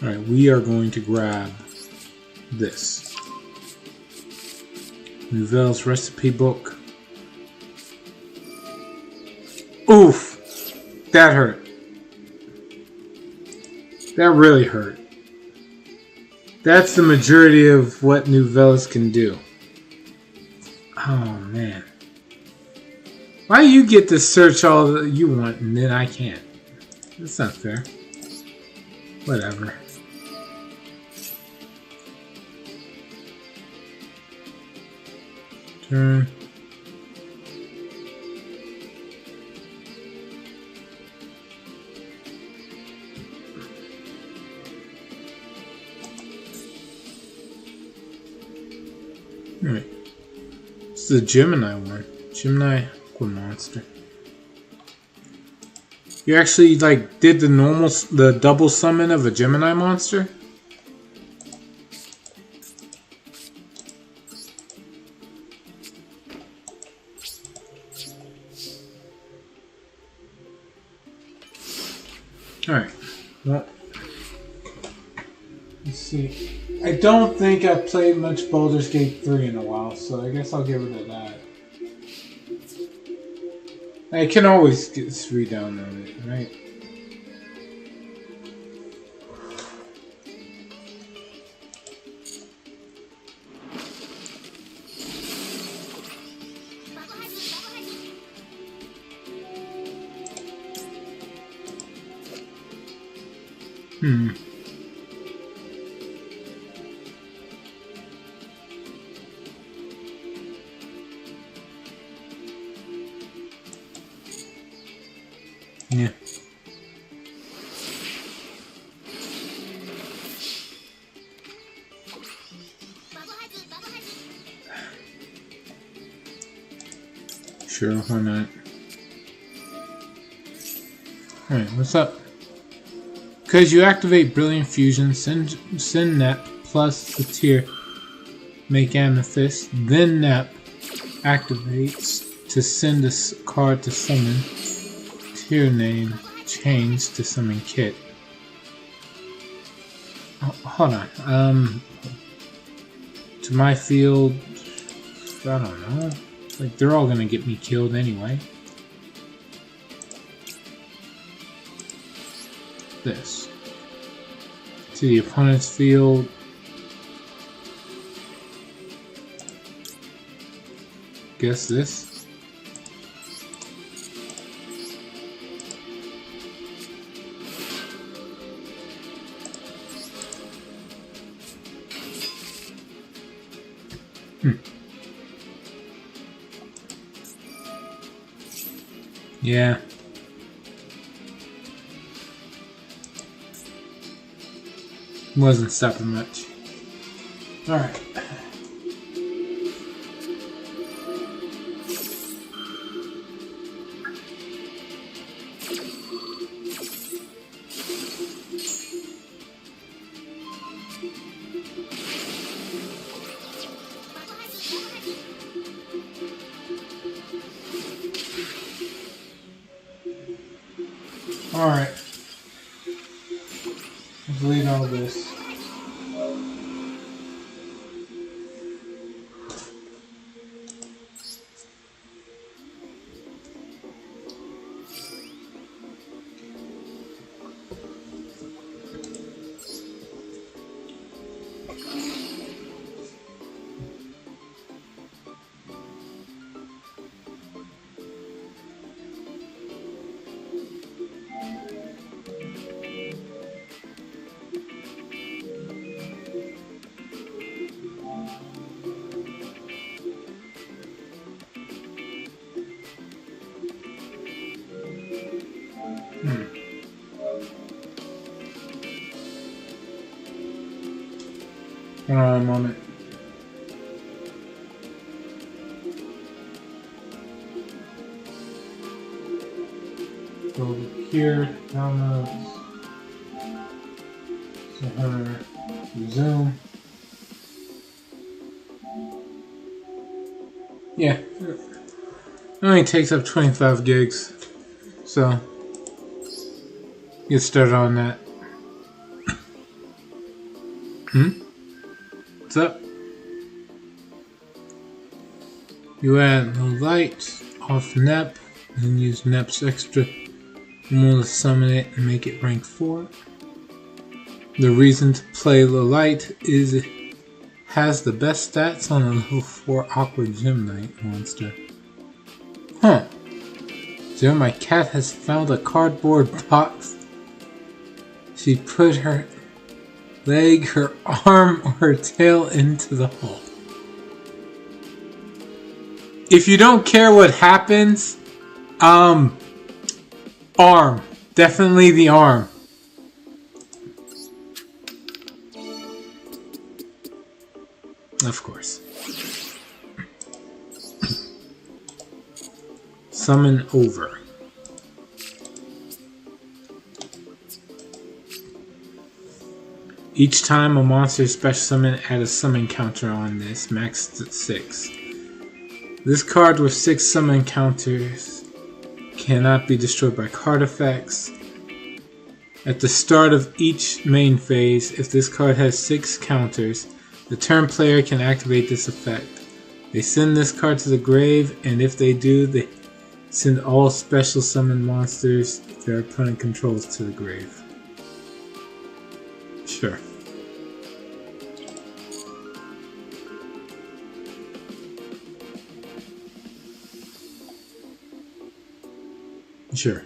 A: Alright, we are going to grab this. Nouvelle's recipe book. Oof! That hurt. That really hurt. That's the majority of what Nouvelle's can do. Oh man. Why you get to search all that you want and then I can't? That's not fair. Whatever. Turn. Alright. It's the Gemini one. Gemini Aqua Monster. You actually like did the double summon of a Gemini monster? Alright. Well, let's see. I don't think I've played much Baldur's Gate 3 in a while, so I guess I'll get rid of that. I can always re-download it, right? Yeah. Sure, why not? Alright, what's up? Because you activate Brilliant Fusion, send Nep plus the tier, make Amethyst, then Nep activates to send a card to summon, tier name, change to summon kit. Oh, hold on, to my field, I don't know, like they're all gonna get me killed anyway. This to the opponent's field. Guess this. Yeah. Wasn't stopping much. Alright. Alright. Delete all this. Hold on a moment. Go over here, downloads, zoom. Yeah, it only takes up 25 gigs, so get started on that. What's up? You add no light, off NEP, and use NEP's extra to summon it and make it rank 4. The reason to play low light is it has the best stats on a level 4 Awkward Gym Knight monster. Huh. So my cat has found a cardboard box. She put her leg, her arm, or her tail into the hole. If you don't care what happens, arm. Definitely the arm. Of course. Summon over. Each time a monster is special summon, add a summon counter on this, maxed at 6. This card with 6 summon counters cannot be destroyed by card effects. At the start of each main phase, if this card has 6 counters, the turn player can activate this effect. They send this card to the grave, and if they do, they send all special summon monsters their opponent controls to the grave. Sure. Sure.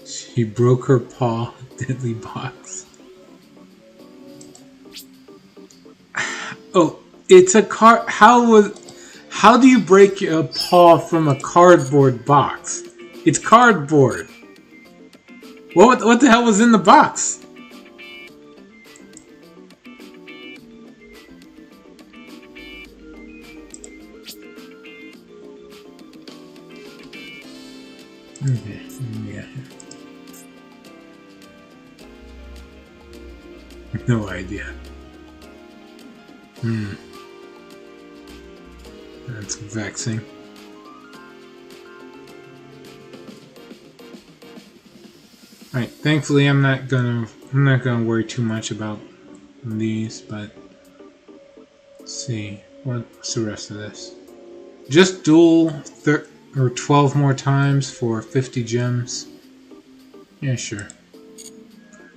A: She broke her paw, deadly box. Oh, it's a card. How do you break a paw from a cardboard box? It's cardboard. What the hell was in the box? Okay, yeah. No idea. That's vexing. Alright, thankfully I'm not gonna worry too much about these, but let's see. What's the rest of this? Just duel 12 more times for 50 gems. Yeah, sure.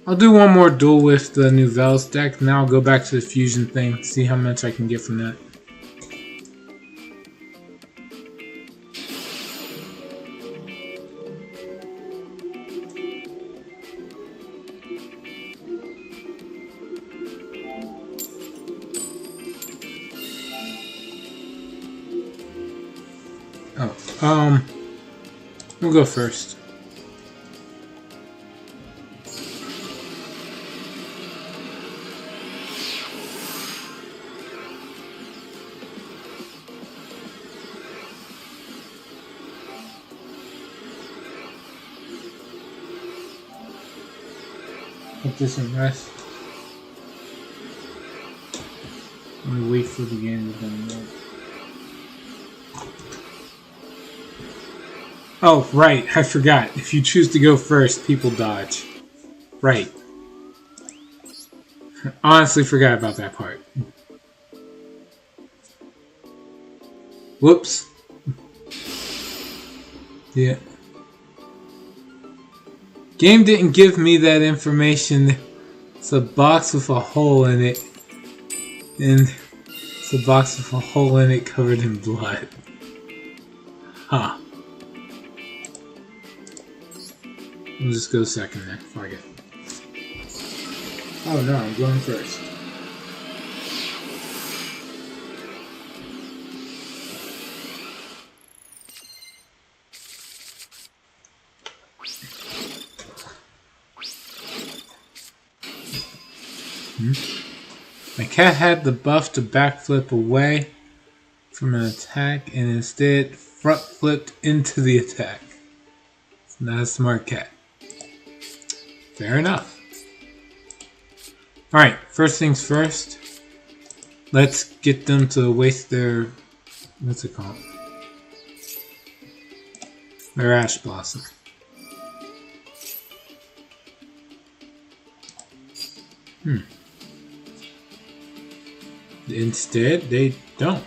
A: I'll do one more duel with the new Veles deck, and then I'll go back to the fusion thing, see how much I can get from that. We'll go first. Put this in rest. Let me wait for the game to done. Oh, right, I forgot. If you choose to go first, people dodge. Right. Honestly forgot about that part. Whoops. Yeah. Game didn't give me that information. It's a box with a hole in it. And it's a box with a hole in it covered in blood. Huh. I'll just go second then. Fuck it. Oh no, I'm going first. My cat had the buff to backflip away from an attack and instead front flipped into the attack. It's not a smart cat. Fair enough. Alright, first things first. Let's get them to waste their... what's it called? Their Ash Blossom. Instead, they don't.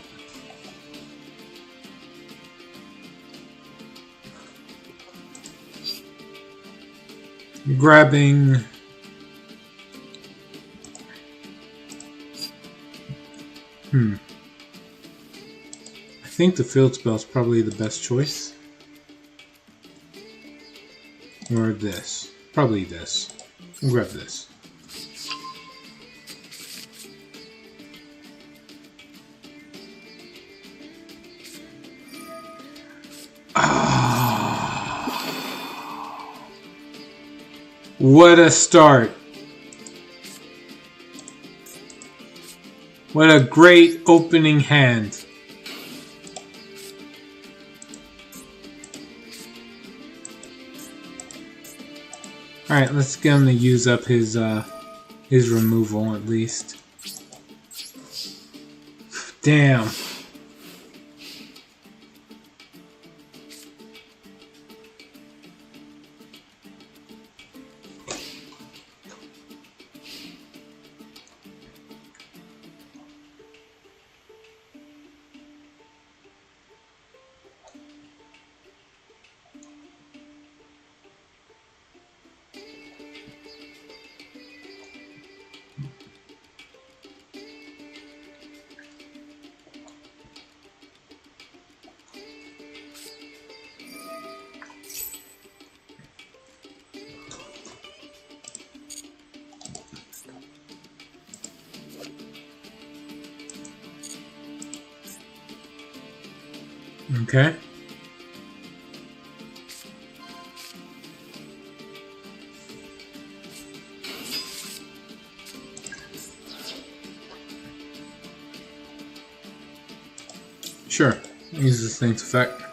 A: Grabbing... I think the field spell is probably the best choice. Or this. Probably this. I'll grab this. What a start. What a great opening hand. Alright, let's get him to use up his removal at least. Damn. Okay. Sure. Use this thing's effect.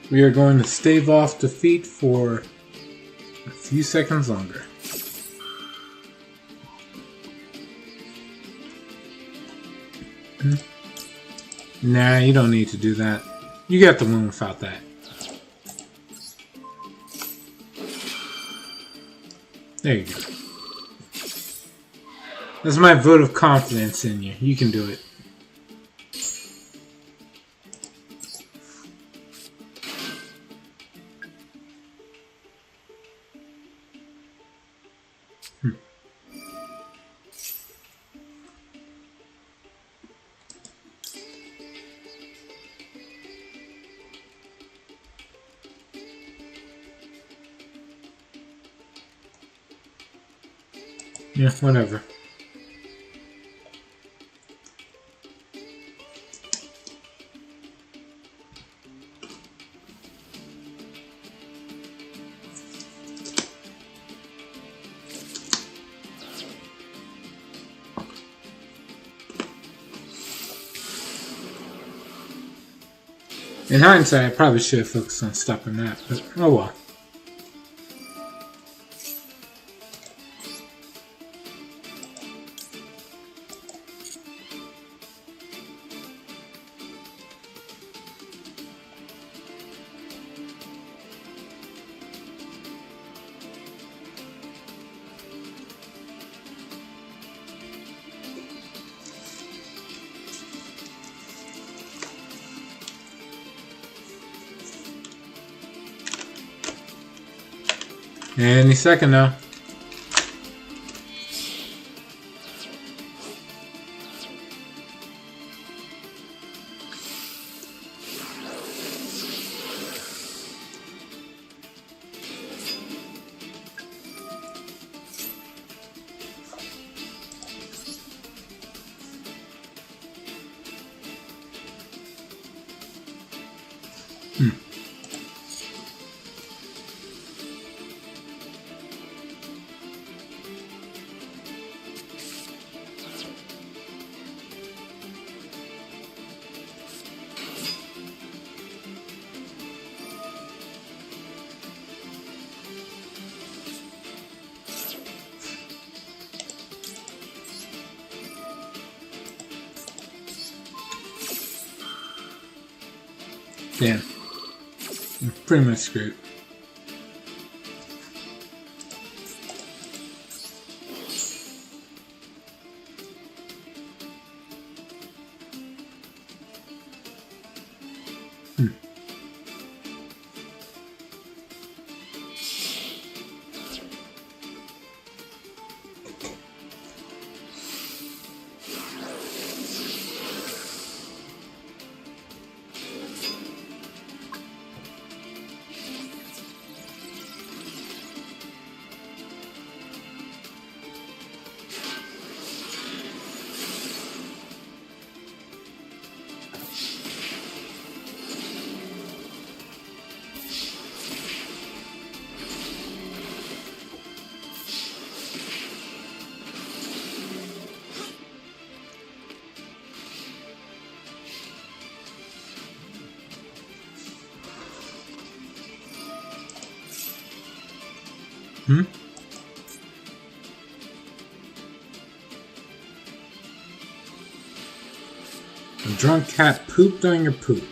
A: We are going to stave off defeat for a few seconds longer. Nah, you don't need to do that. You got the win without that. There you go. That's my vote of confidence in you. You can do it. Yeah, whatever. In hindsight, I probably should have focused on stopping that, but oh well. Any second now. Damn. I'm pretty much screwed. A drunk cat pooped on your poop.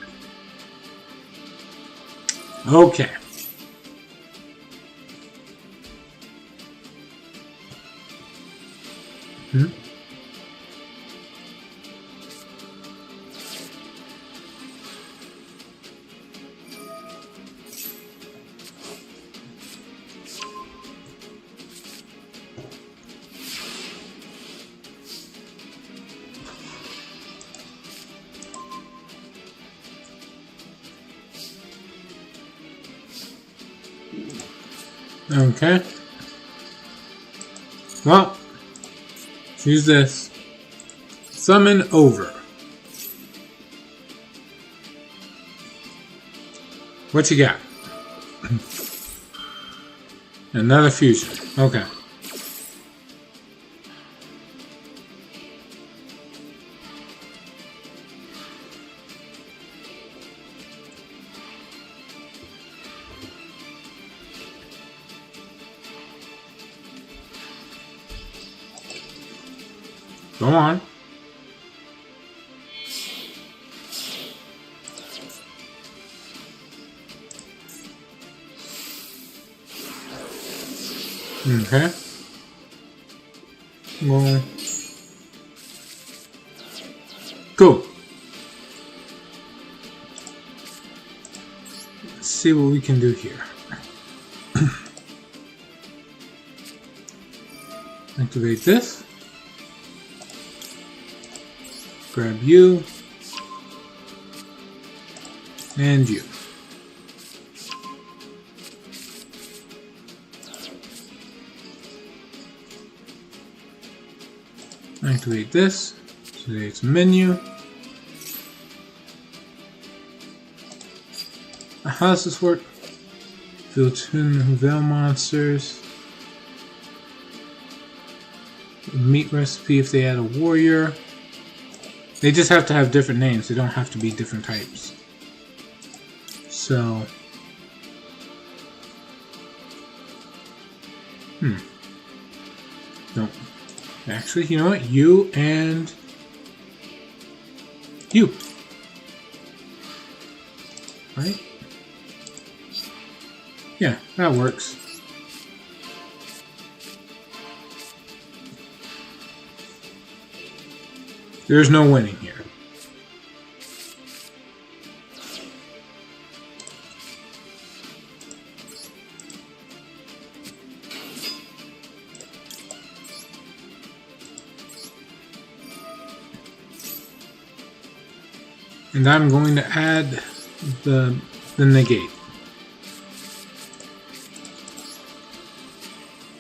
A: Okay. Okay. Well, let's use this. Summon over. What you got? Another fusion. Okay. Go on. Okay. Well, cool. Let's see what we can do here. Activate this. Grab you. And you. Activate this. Today's menu. How does this work? Built-in Veil monsters. Meat recipe if they add a warrior. They just have to have different names. They don't have to be different types. So... Nope. Actually, you know what? You and... You. Right? Yeah, that works. There's no winning here. And I'm going to add the negate.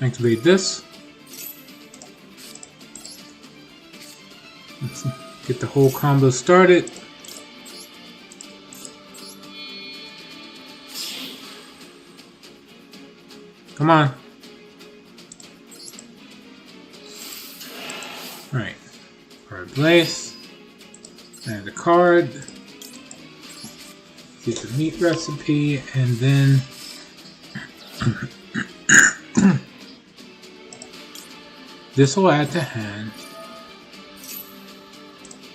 A: Activate this. Let's get the whole combo started. Come on. Alright. Card place. Add a card. Get the meat recipe and then this will add to hand.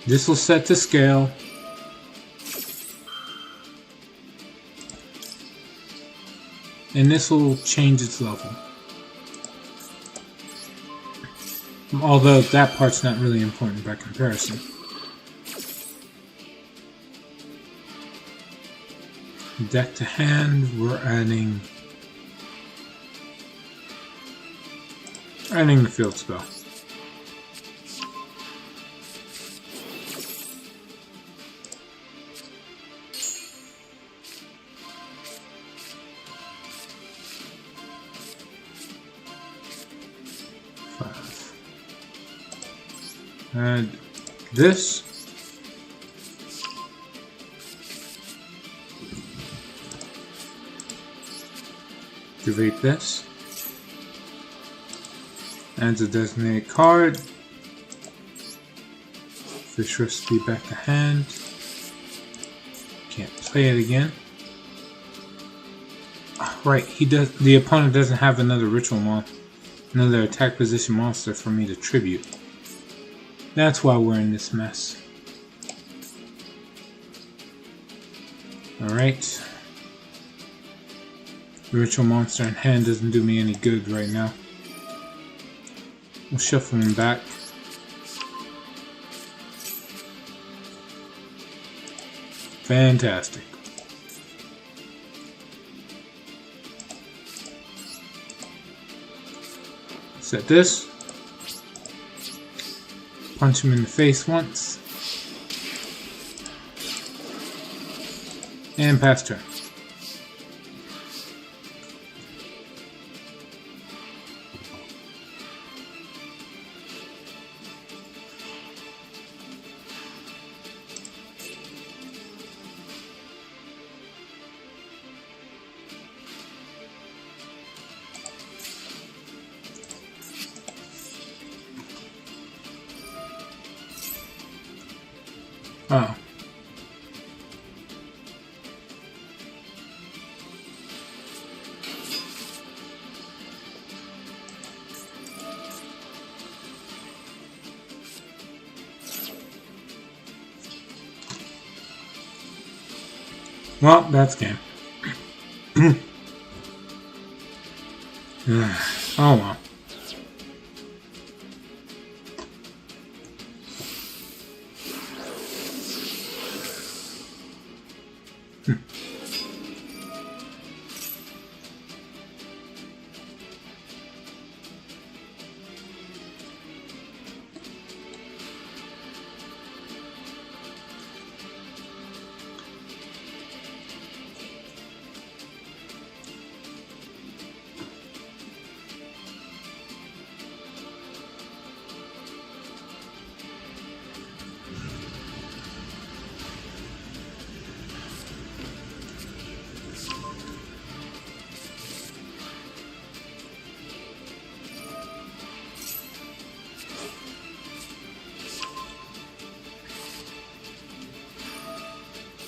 A: This will set to scale. And this will change its level. Although that part's not really important by comparison. Deck to hand, we're adding the field spell. Add this. Activate this. Adds a designated card. Fish recipe back to hand. Can't play it again. Oh, right, he does. The opponent doesn't have another ritual another attack position monster for me to tribute. That's why we're in this mess. Alright. The ritual monster in hand doesn't do me any good right now. We'll shuffle him back. Fantastic. Set this. Punch him in the face once. And pass turn. Oh. Well, that's game. Oh well.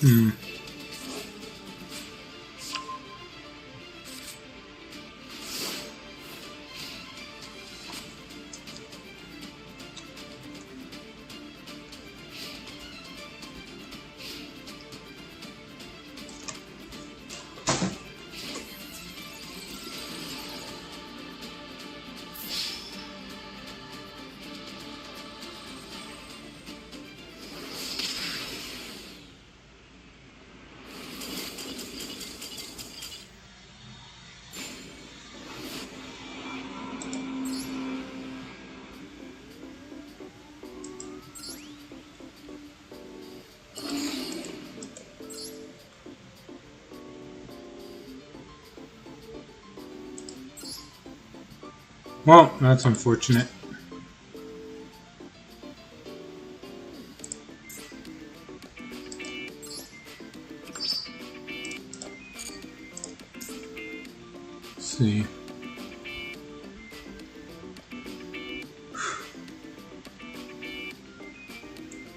A: Hmm. Well, that's unfortunate. Let's see.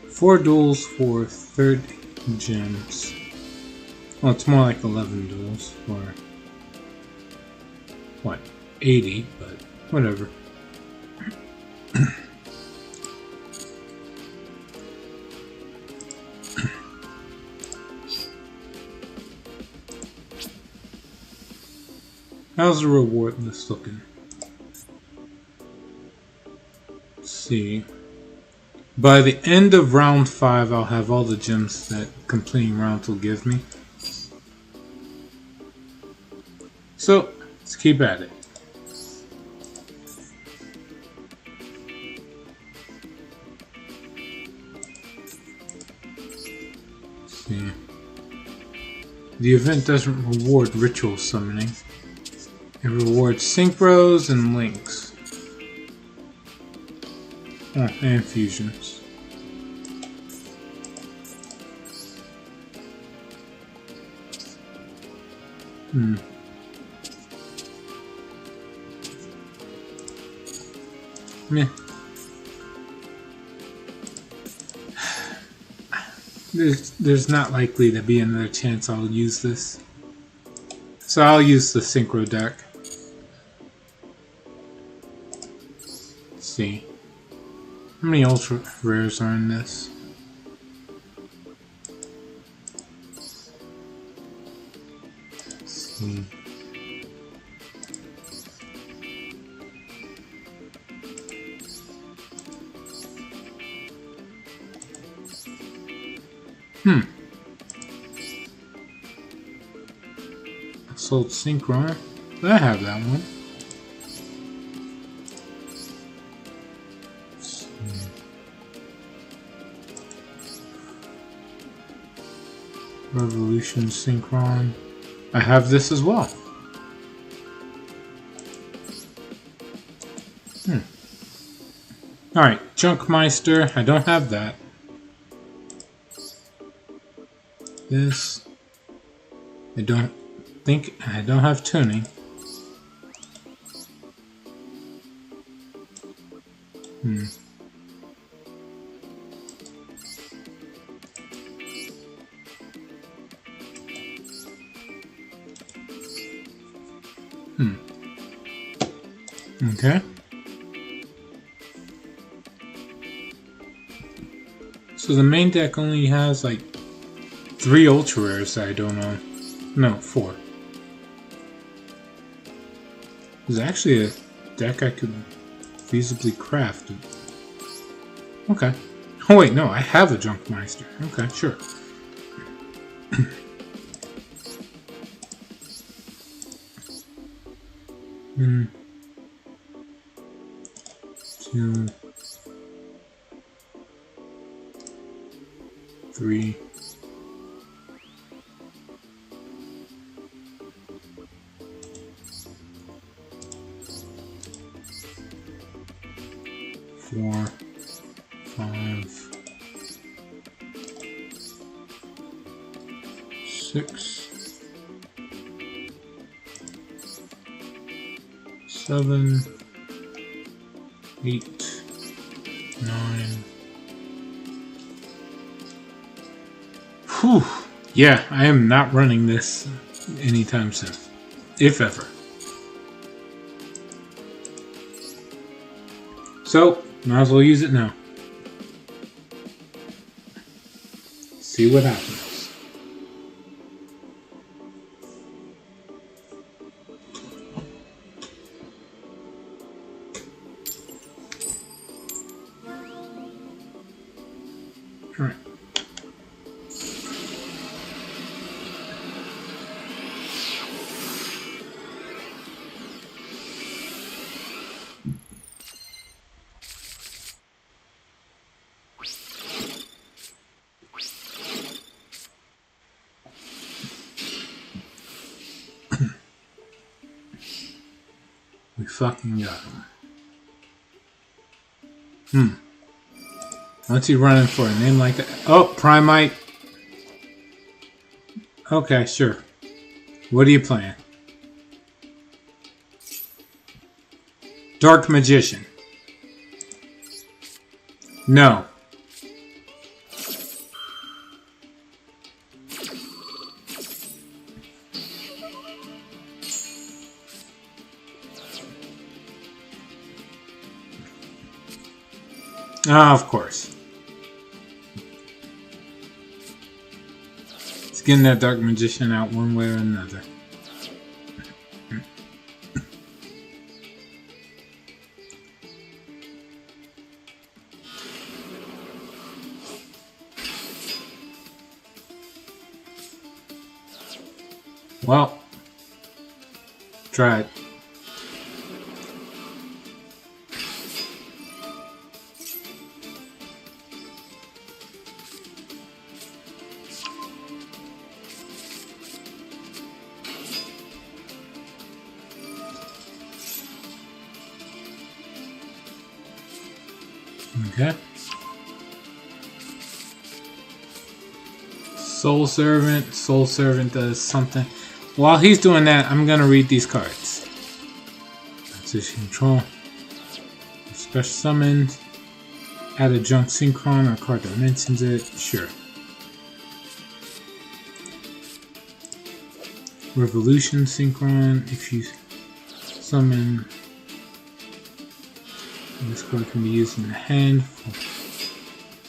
A: Four duels for 30 gems. Well, it's more like 11 duels for, what, 80, but whatever. How's the reward list looking? Let's see. By the end of round 5, I'll have all the gems that completing rounds will give me. So, let's keep at it. Let's see. The event doesn't reward ritual summoning. It rewards synchros and links. Oh, and fusions. Meh. There's not likely to be another chance I'll use this. So I'll use the synchro deck. Let's see. How many ultra rares are in this? Let's see. Assault Synchron. I have that one. Revolution Synchron. I have this as well. Alright, Junkmeister. I don't have that. This. I don't have tuning. Okay. So the main deck only has like 3 ultra rares that I don't own. No, 4. There's actually a deck I could feasibly craft. Okay. Oh wait, no, I have a Junkmeister. Okay, sure. Two, 3. 4, 5, 6, 7, 8, 9. Whew, Yeah, I am not running this anytime soon. If ever. So, might as well use it now. See what happens. Alright. We fucking got him. What's he running for? A name like that? Oh, Primite. Okay, sure. What are you playing? Dark Magician. No. Ah, of course. It's getting that Dark Magician out one way or another. Well, try it. Okay. Soul Servant. Soul Servant does something. While he's doing that, I'm going to read these cards. Position control. Special summons. Add a junk synchron or a card that mentions it. Sure. Revolution synchron. If you summon, this card can be used in the hand for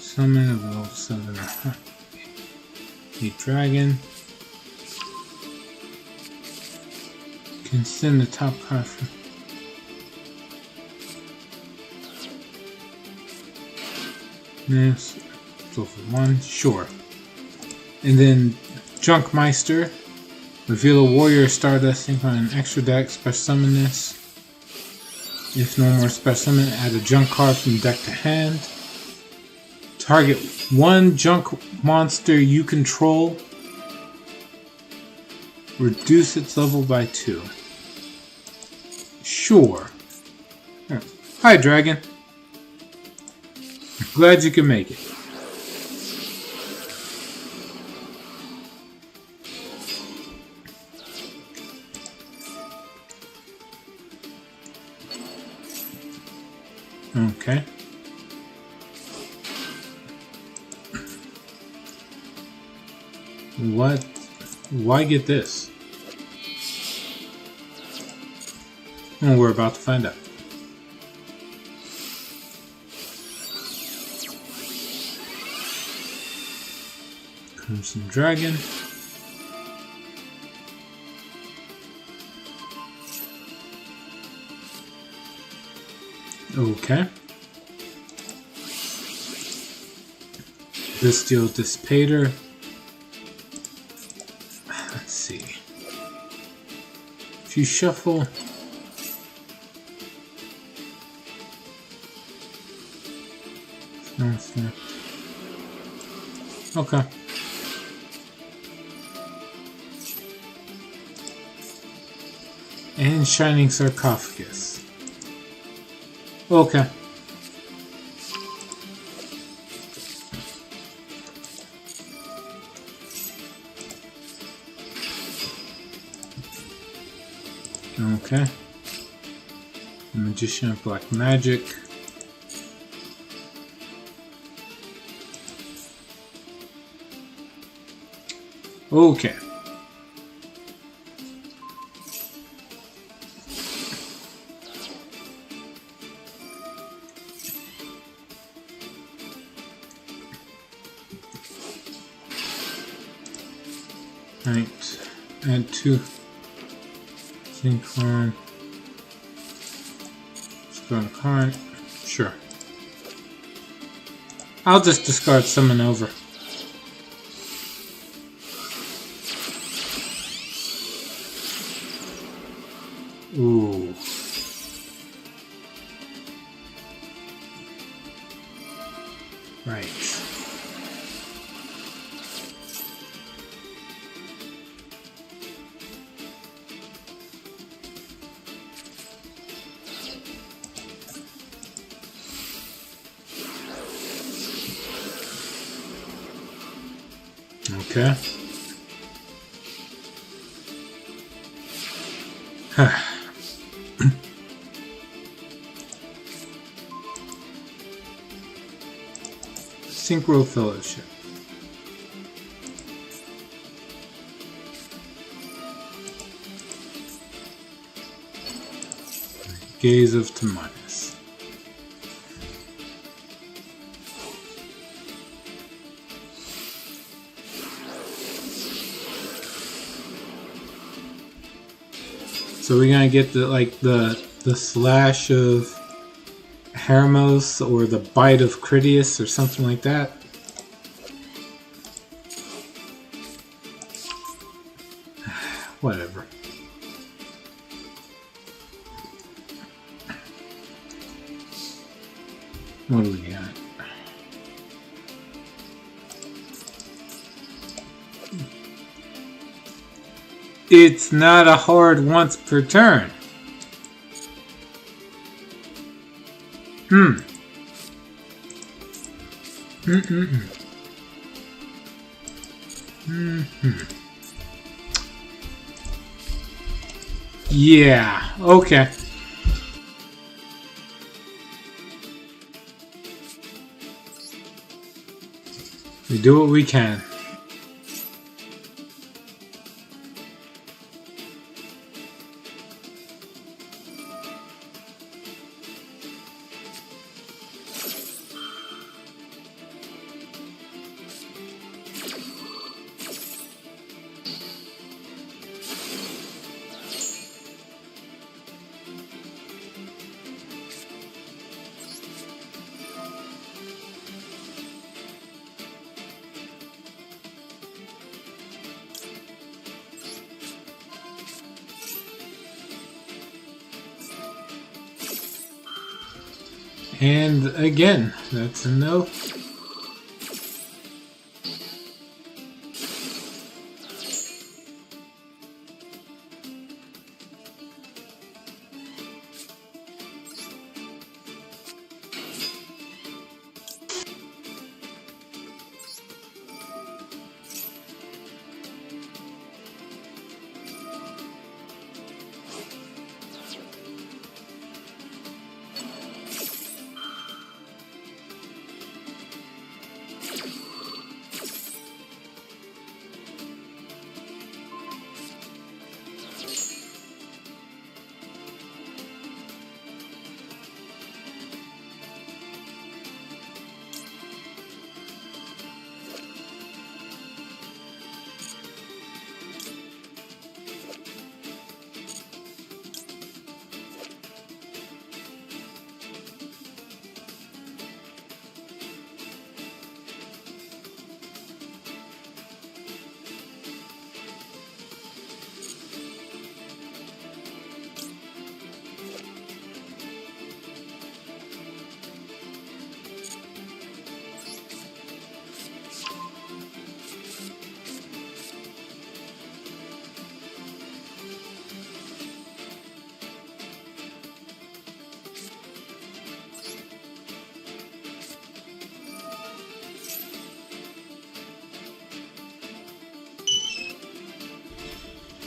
A: summon of level 7 or higher. A dragon. Can send the top card from this. So for 1, sure. And then Junkmeister. Reveal a warrior Stardust sync on an extra deck. Special summon this. If no more special summon, add a junk card from deck to hand. Target one junk monster you control. Reduce its level by 2. Sure. Hi, Dragon. Glad you can make it. Okay. What? Why get this? Well, we're about to find out. Crimson Dragon. Okay. Bestial Dissipator. Let's see. If you shuffle. Okay. And Shining Sarcophagus. Okay. Okay. The Magician of Black Magic. Okay. Right. Add 2 Synchron. Let's go on current. Sure. I'll just discard Summon Over. Ooh. Right. Okay. Synchro Fellowship. Gaze of Timaeus. So we're gonna get the slash of Hermos or the bite of Critias or something like that. Whatever. What do we got? It's not a hard once per turn. Yeah, okay. We do what we can. And again, that's a no.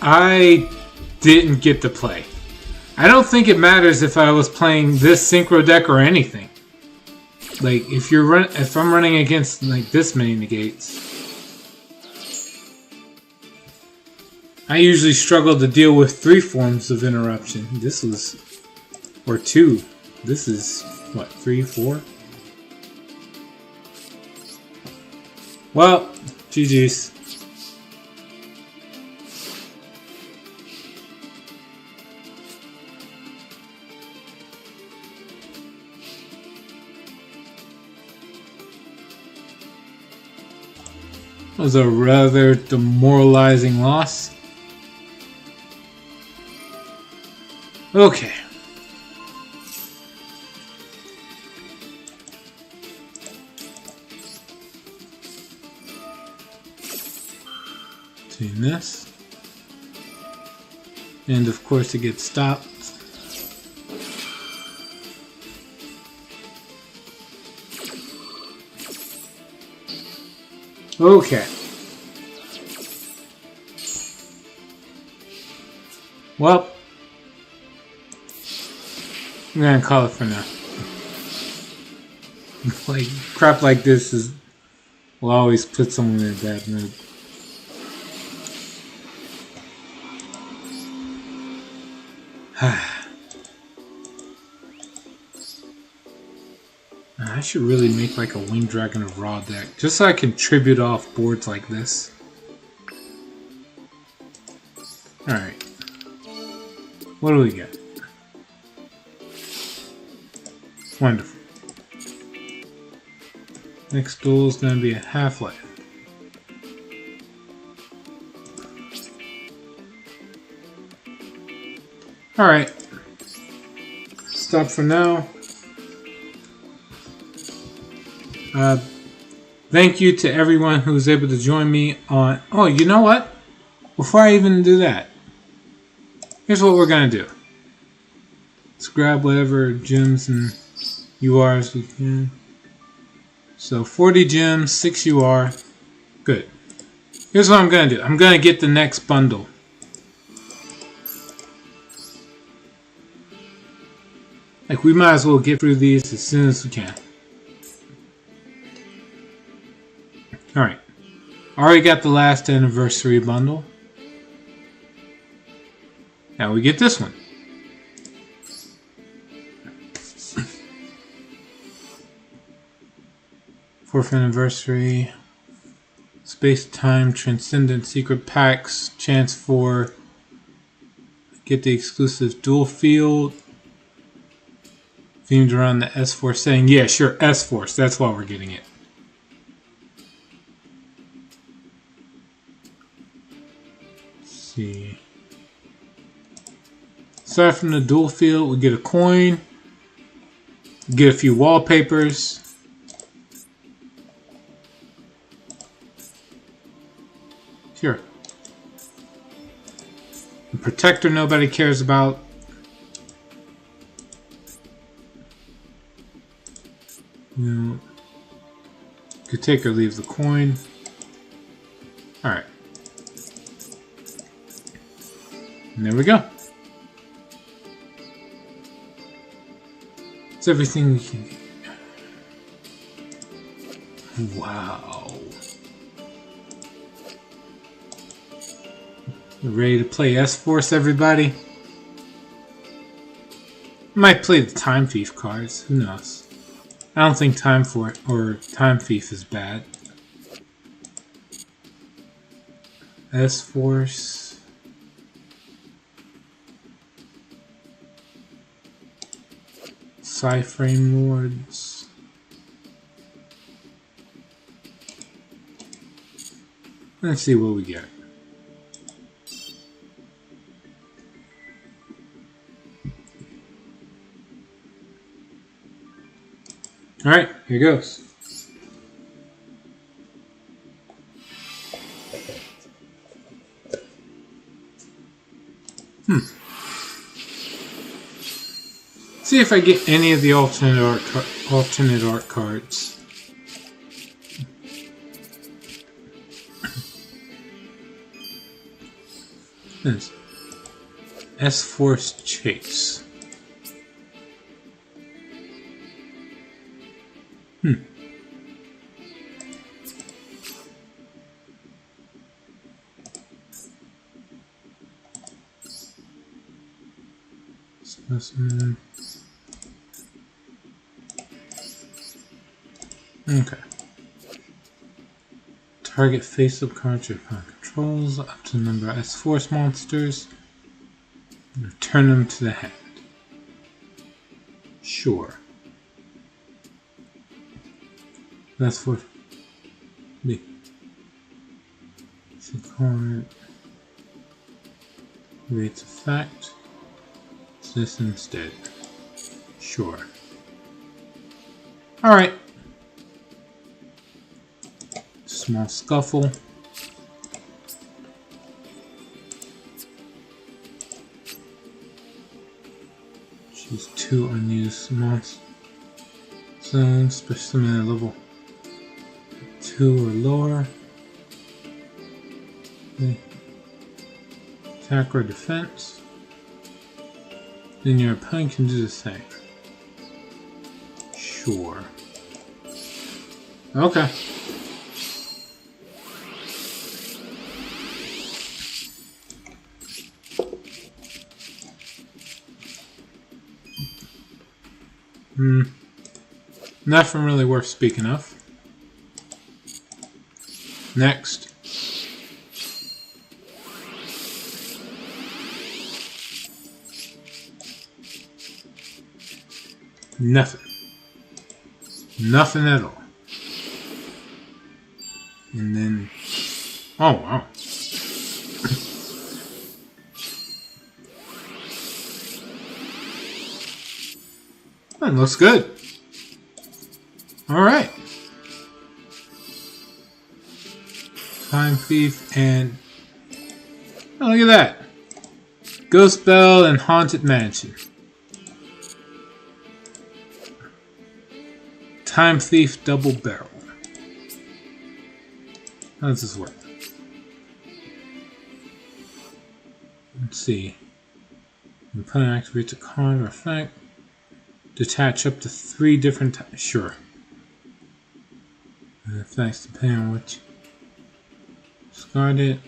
A: I didn't get to play. I don't think it matters if I was playing this synchro deck or anything. Like if I'm running against like this many negates. I usually struggle to deal with 3 forms of interruption. This was... or 2. This is, what, 3, 4? Well, GG's. That was a rather demoralizing loss. Okay. Doing this. And of course it gets stopped. Okay. Well, I'm gonna call it for now. Like crap like this will always put someone in a bad mood. I should really make like a Winged Dragon of Ra deck, just so I can tribute off boards like this. Alright. What do we get? Wonderful. Next duel is going to be a Half-Life. Alright. Stop for now. Thank you to everyone who was able to join me on... Oh, you know what? Before I even do that, here's what we're going to do. Let's grab whatever gems and URs we can. So 40 gems, 6 UR. Good. Here's what I'm going to do. I'm going to get the next bundle. Like, we might as well get through these as soon as we can. Alright. Already got the last anniversary bundle. Now we get this one. Fourth anniversary. Space-Time Transcendent Secret Packs. Chance for get the exclusive dual field. Themed around the S-Force setting. Yeah, sure, S-Force. That's why we're getting it. See. Aside from the dual field, we get a coin, get a few wallpapers, here, a protector nobody cares about, could take or leave the coin. Alright. And there we go. It's everything we can get. Wow. You ready to play S-Force, everybody? Might play the Time Thief cards. Who knows? I don't think Time Thief is bad. S-Force. Psy-Frame Lords. Let's see what we get. Alright, here goes. See if I get any of the alternate art cards. This S-Force Chase. Specimen. Okay. Target face-up cards upon controls up to the number of S-Force monsters. Return them to the hand. Sure. S-Force. B. It's a card. Creates effect. It's this instead. Sure. Alright. Small scuffle. Choose 2 unused monster zones, specimen at level 2 or lower. Okay. Attack or defense. Then your opponent can do the same. Sure. Okay. Nothing really worth speaking of. Next. Nothing. Nothing at all. And then... oh, wow. That looks good. Alright. Time Thief and... oh, look at that. Ghost Bell and Haunted Mansion. Time Thief Double Barrel. How does this work? Let's see. When opponent activates a card or effect, detach up to 3 different times. Sure. And effects depending on which. Discard it.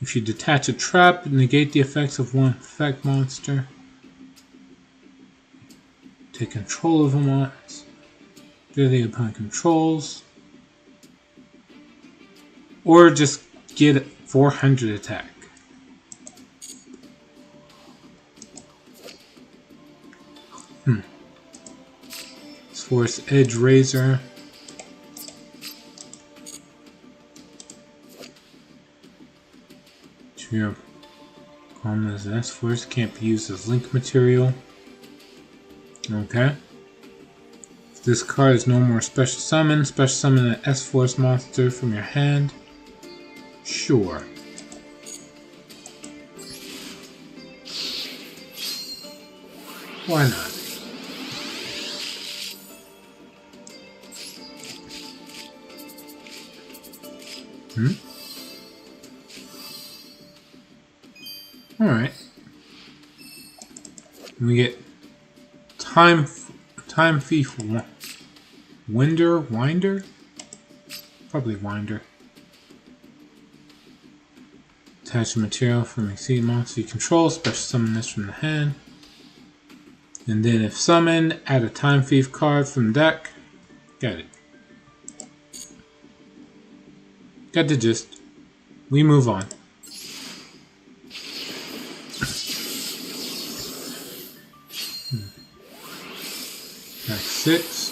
A: If you detach a trap, negate the effects of one effect monster. Take control of a monster. Do the opponent controls. Or just get 400 attack. S-Force Edge Razor. Your common as S-Force can't be used as link material. Okay. If this card is no more special summon an S-Force monster from your hand. Sure. Why not? Alright. We get Time Thief Winder? Probably Winder. Attach the material from Exceed monster you control, special summon this from the hand. And then if summoned, add a Time Thief card from the deck. Got it. Got the gist. We move on. Back 6.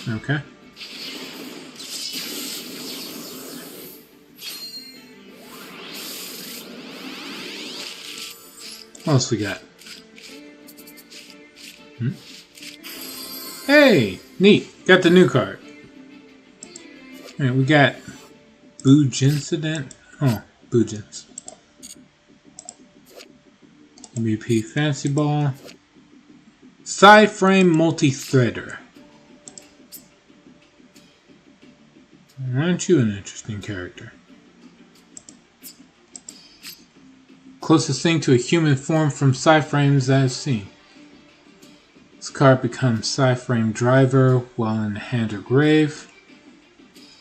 A: Okay. What else we got? Hey! Neat! Got the new card. Alright, we got Boojincident. Oh, Boojins. MVP Fancy Ball. Psyframe Multi-Threader. Aren't you an interesting character? Closest thing to a human form from Psyframes I've seen. This card becomes Psyframe Driver while in the hand or grave.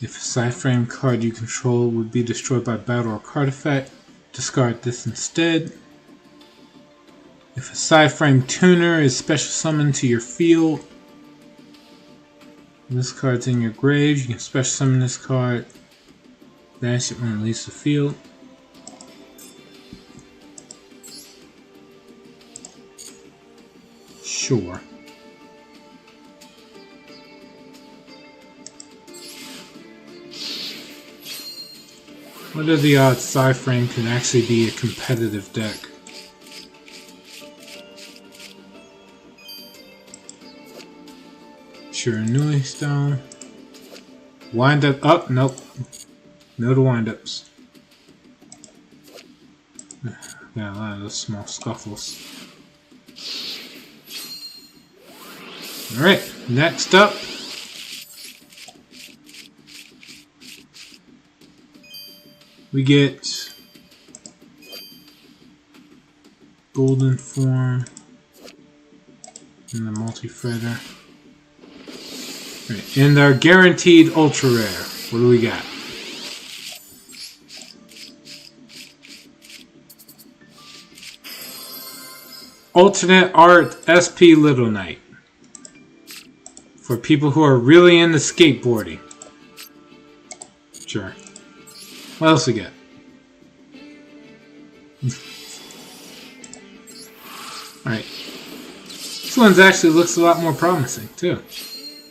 A: If a Psyframe card you control would be destroyed by battle or card effect, discard this instead. If a Psyframe tuner is special summoned to your field, this card's in your grave, you can special summon this card, banish it when it leaves the field. Sure. What are the odds Psyframe can actually be a competitive deck? Shiranui Stone. Wind up. Oh, nope. No to wind ups. Yeah, a lot of those small scuffles. Alright, next up. We get Golden Form and the Multi-Threader. Right, and our guaranteed ultra rare. What do we got? Alternate Art SP Little Knight. For people who are really into skateboarding. Sure. What else we got? Alright. This one actually looks a lot more promising, too.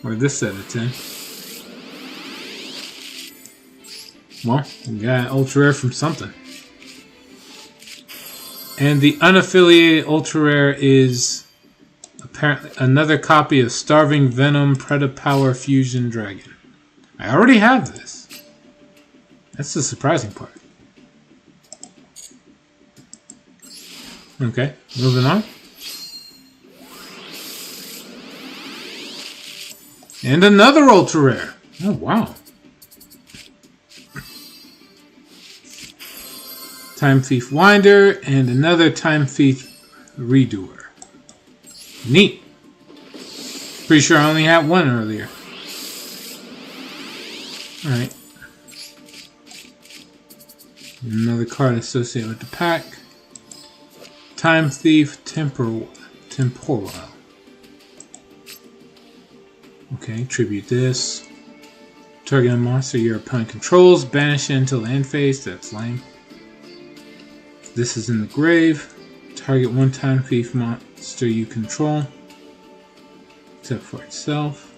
A: Or this set of 10. Well, we got an ultra rare from something. And the unaffiliated ultra rare is apparently another copy of Starving Venom Predapower Fusion Dragon. I already have this. That's the surprising part. Okay, moving on. And another ultra rare. Oh, wow. Time Thief Winder and another Time Thief Redoer. Neat. Pretty sure I only had one earlier. Alright. Another card associated with the pack. Time Thief Temporal. Okay, tribute this. Target a monster your opponent controls. Banish it until end phase. That's lame. This is in the grave. Target one Time Thief monster you control, except for itself.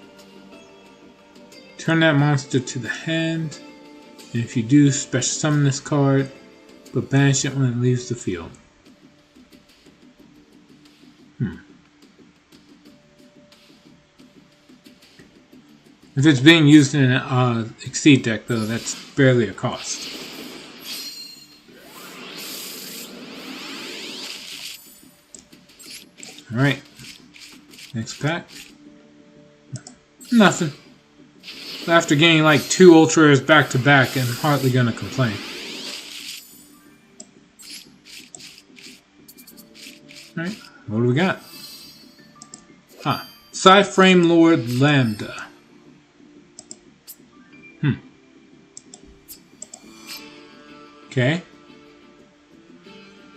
A: Turn that monster to the hand. And if you do, special summon this card, but banish it when it leaves the field. If it's being used in an Exceed deck, though, that's barely a cost. Alright. Next pack. Nothing. After getting like 2 ultra rares back to back, I'm hardly gonna complain. Alright, what do we got? Psyframe Lord Lambda. Okay.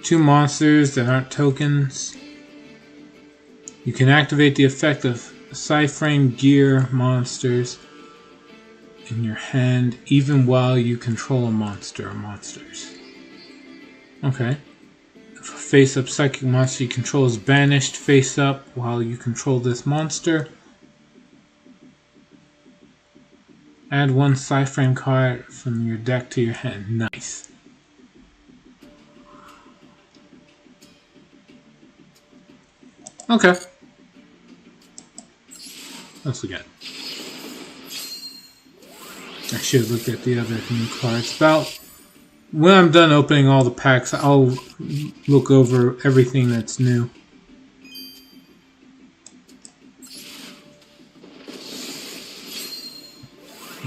A: 2 monsters that aren't tokens. You can activate the effect of Psyframe gear monsters in your hand even while you control a monster or monsters. Okay. If a face-up psychic monster you control is banished face-up while you control this monster, add 1 Psyframe card from your deck to your hand. Nice. Okay. What else we got? I should have looked at the other new cards. About when I'm done opening all the packs, I'll look over everything that's new.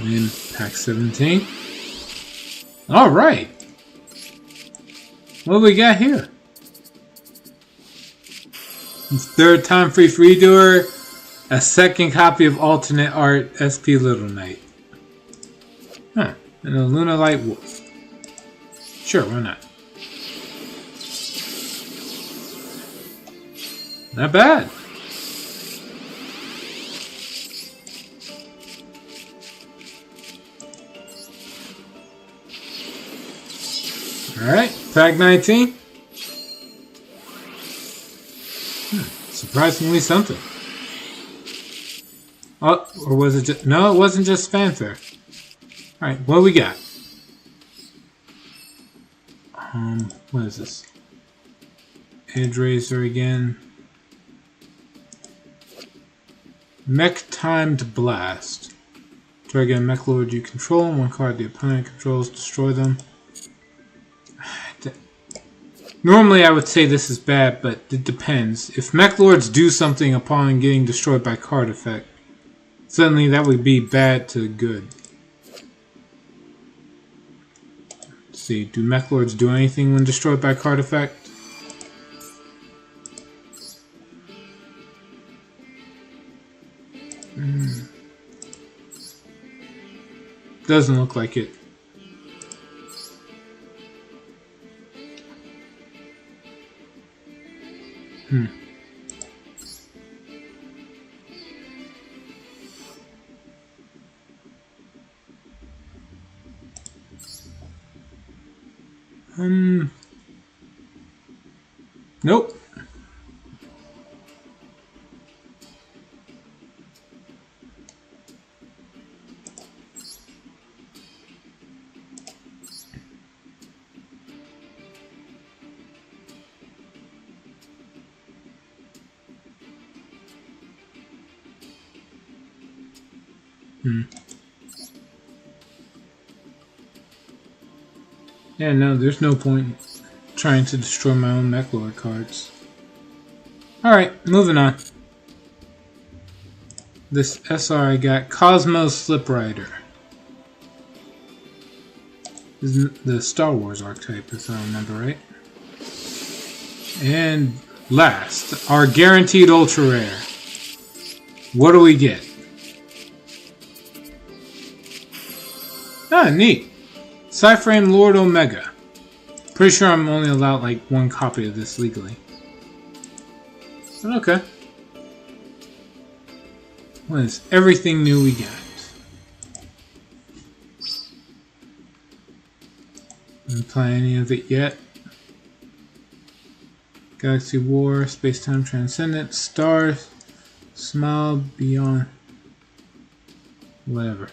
A: In pack 17. Alright. What do we got here? Third Time Thief Redoer, a second copy of Alternate Art SP Little Knight. And a Lunalight Wolf. Sure, why not? Not bad. Alright, pack 19. Surprisingly something. Oh, or was it just... No, it wasn't just fanfare. Alright, what do we got? What is this? Edge Razor again. Mech Timed Blast. Target a mech lord you control, and one card the opponent controls, destroy them. Normally I would say this is bad, but it depends. If mech lords do something upon getting destroyed by card effect, suddenly that would be bad to good. Let's see, do mech lords do anything when destroyed by card effect? Doesn't look like it. Nope. Yeah, no, there's no point trying to destroy my own Mechlord cards. Alright, moving on. This SR I got, Cosmo Slip Rider. This is the Star Wars archetype, if I remember right. And last, our guaranteed ultra rare. What do we get? Ah, neat. Cyframe Lord Omega. Pretty sure I'm only allowed like one copy of this legally. But okay. What is everything new we got? Didn't play any of it yet. Galaxy War, Space-Time Transcendent, Stars, Smile Beyond, whatever.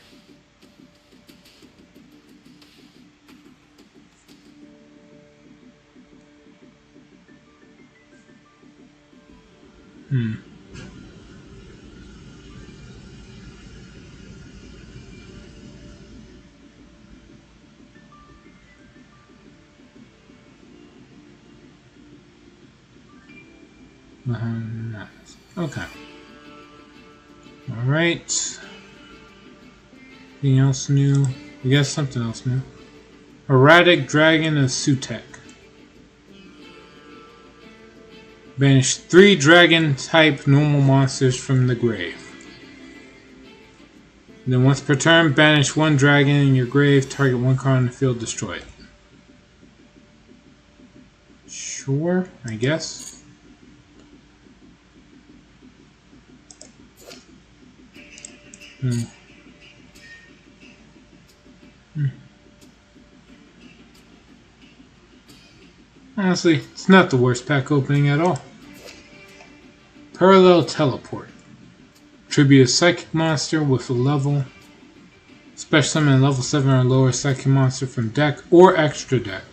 A: Okay. Alright. Anything else new? We got something else new. Erratic Dragon of Sutek. Banish 3 dragon-type normal monsters from the grave. Then once per turn, banish 1 dragon in your grave, target 1 card on the field, destroy it. Sure, I guess. Honestly, it's not the worst pack opening at all. Parallel Teleport. Tribute a psychic monster with a level. Special summon level 7 or lower psychic monster from deck or extra deck.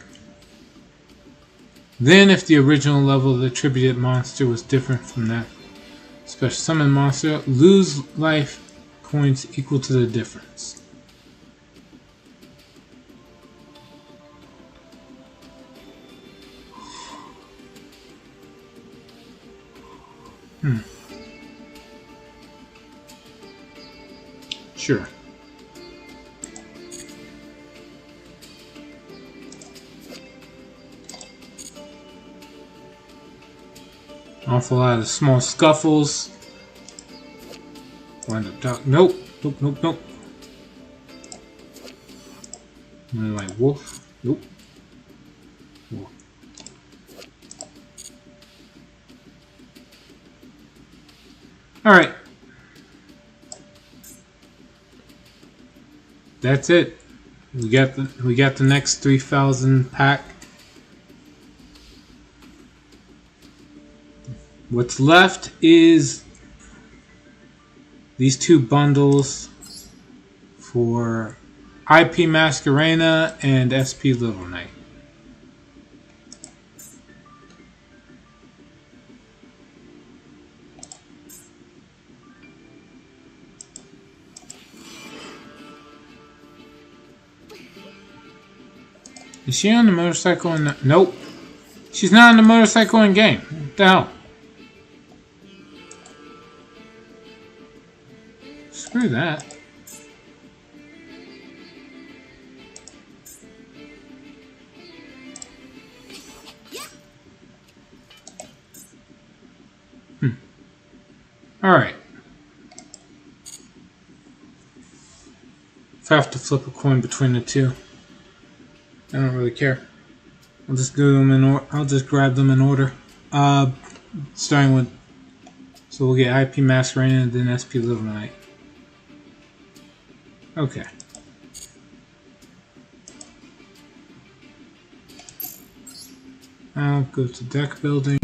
A: Then, if the original level of the attributed monster was different from that special summon monster, lose life points equal to the difference. Sure. Awful lot of small scuffles. Wind up down. Nope. Nope. And like wolf. Nope. Wolf. All right. That's it. We got the next 3,000 pack. What's left is these two bundles for IP Masquerena and SP Little Knight. Is she on the motorcycle in the... Nope. She's not on the motorcycle in game. What the hell? Screw that. Alright. If I have to flip a coin between the two, I don't really care. I'll just do them in order. I'll just grab them in order. Starting with, so we'll get IP Masquerena and then SP Little Knight. Okay. I'll go to deck building.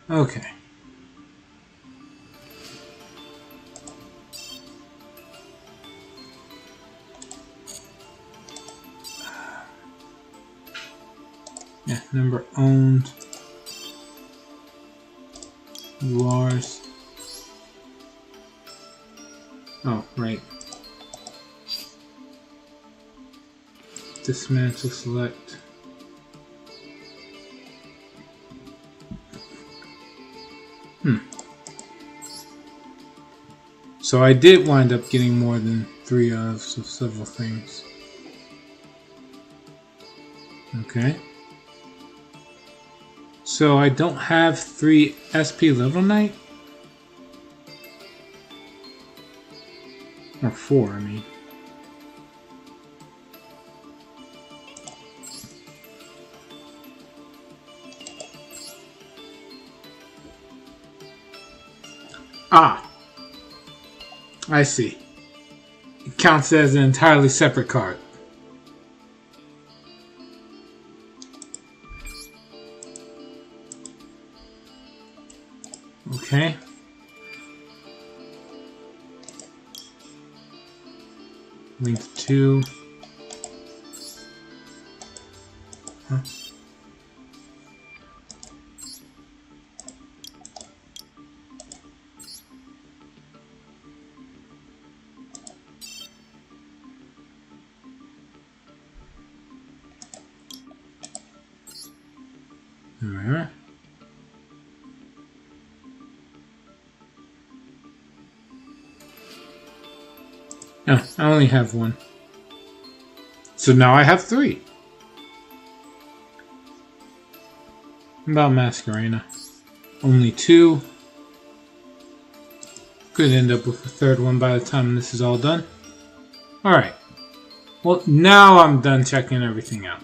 A: Okay. Yeah, number owned. Yours. Oh, right. Dismantle select. So I did wind up getting more than 3 of several things. Okay. So I don't have 3 SP Little Knight? Or 4, I mean. Ah! I see. It counts as an entirely separate card. Okay. Link 2. Huh? Alright. No, I only have 1. So now I have 3. About Masquerena. Only 2. Could end up with a 3rd one by the time this is all done. Alright. Well, now I'm done checking everything out.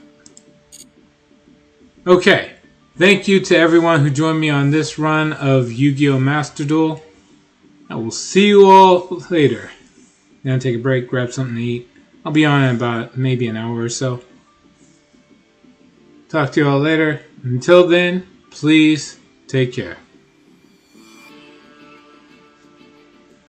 A: Okay. Thank you to everyone who joined me on this run of Yu-Gi-Oh! Master Duel. I will see you all later. I'm gonna take a break, grab something to eat. I'll be on in about maybe an hour or so. Talk to you all later. Until then, please take care.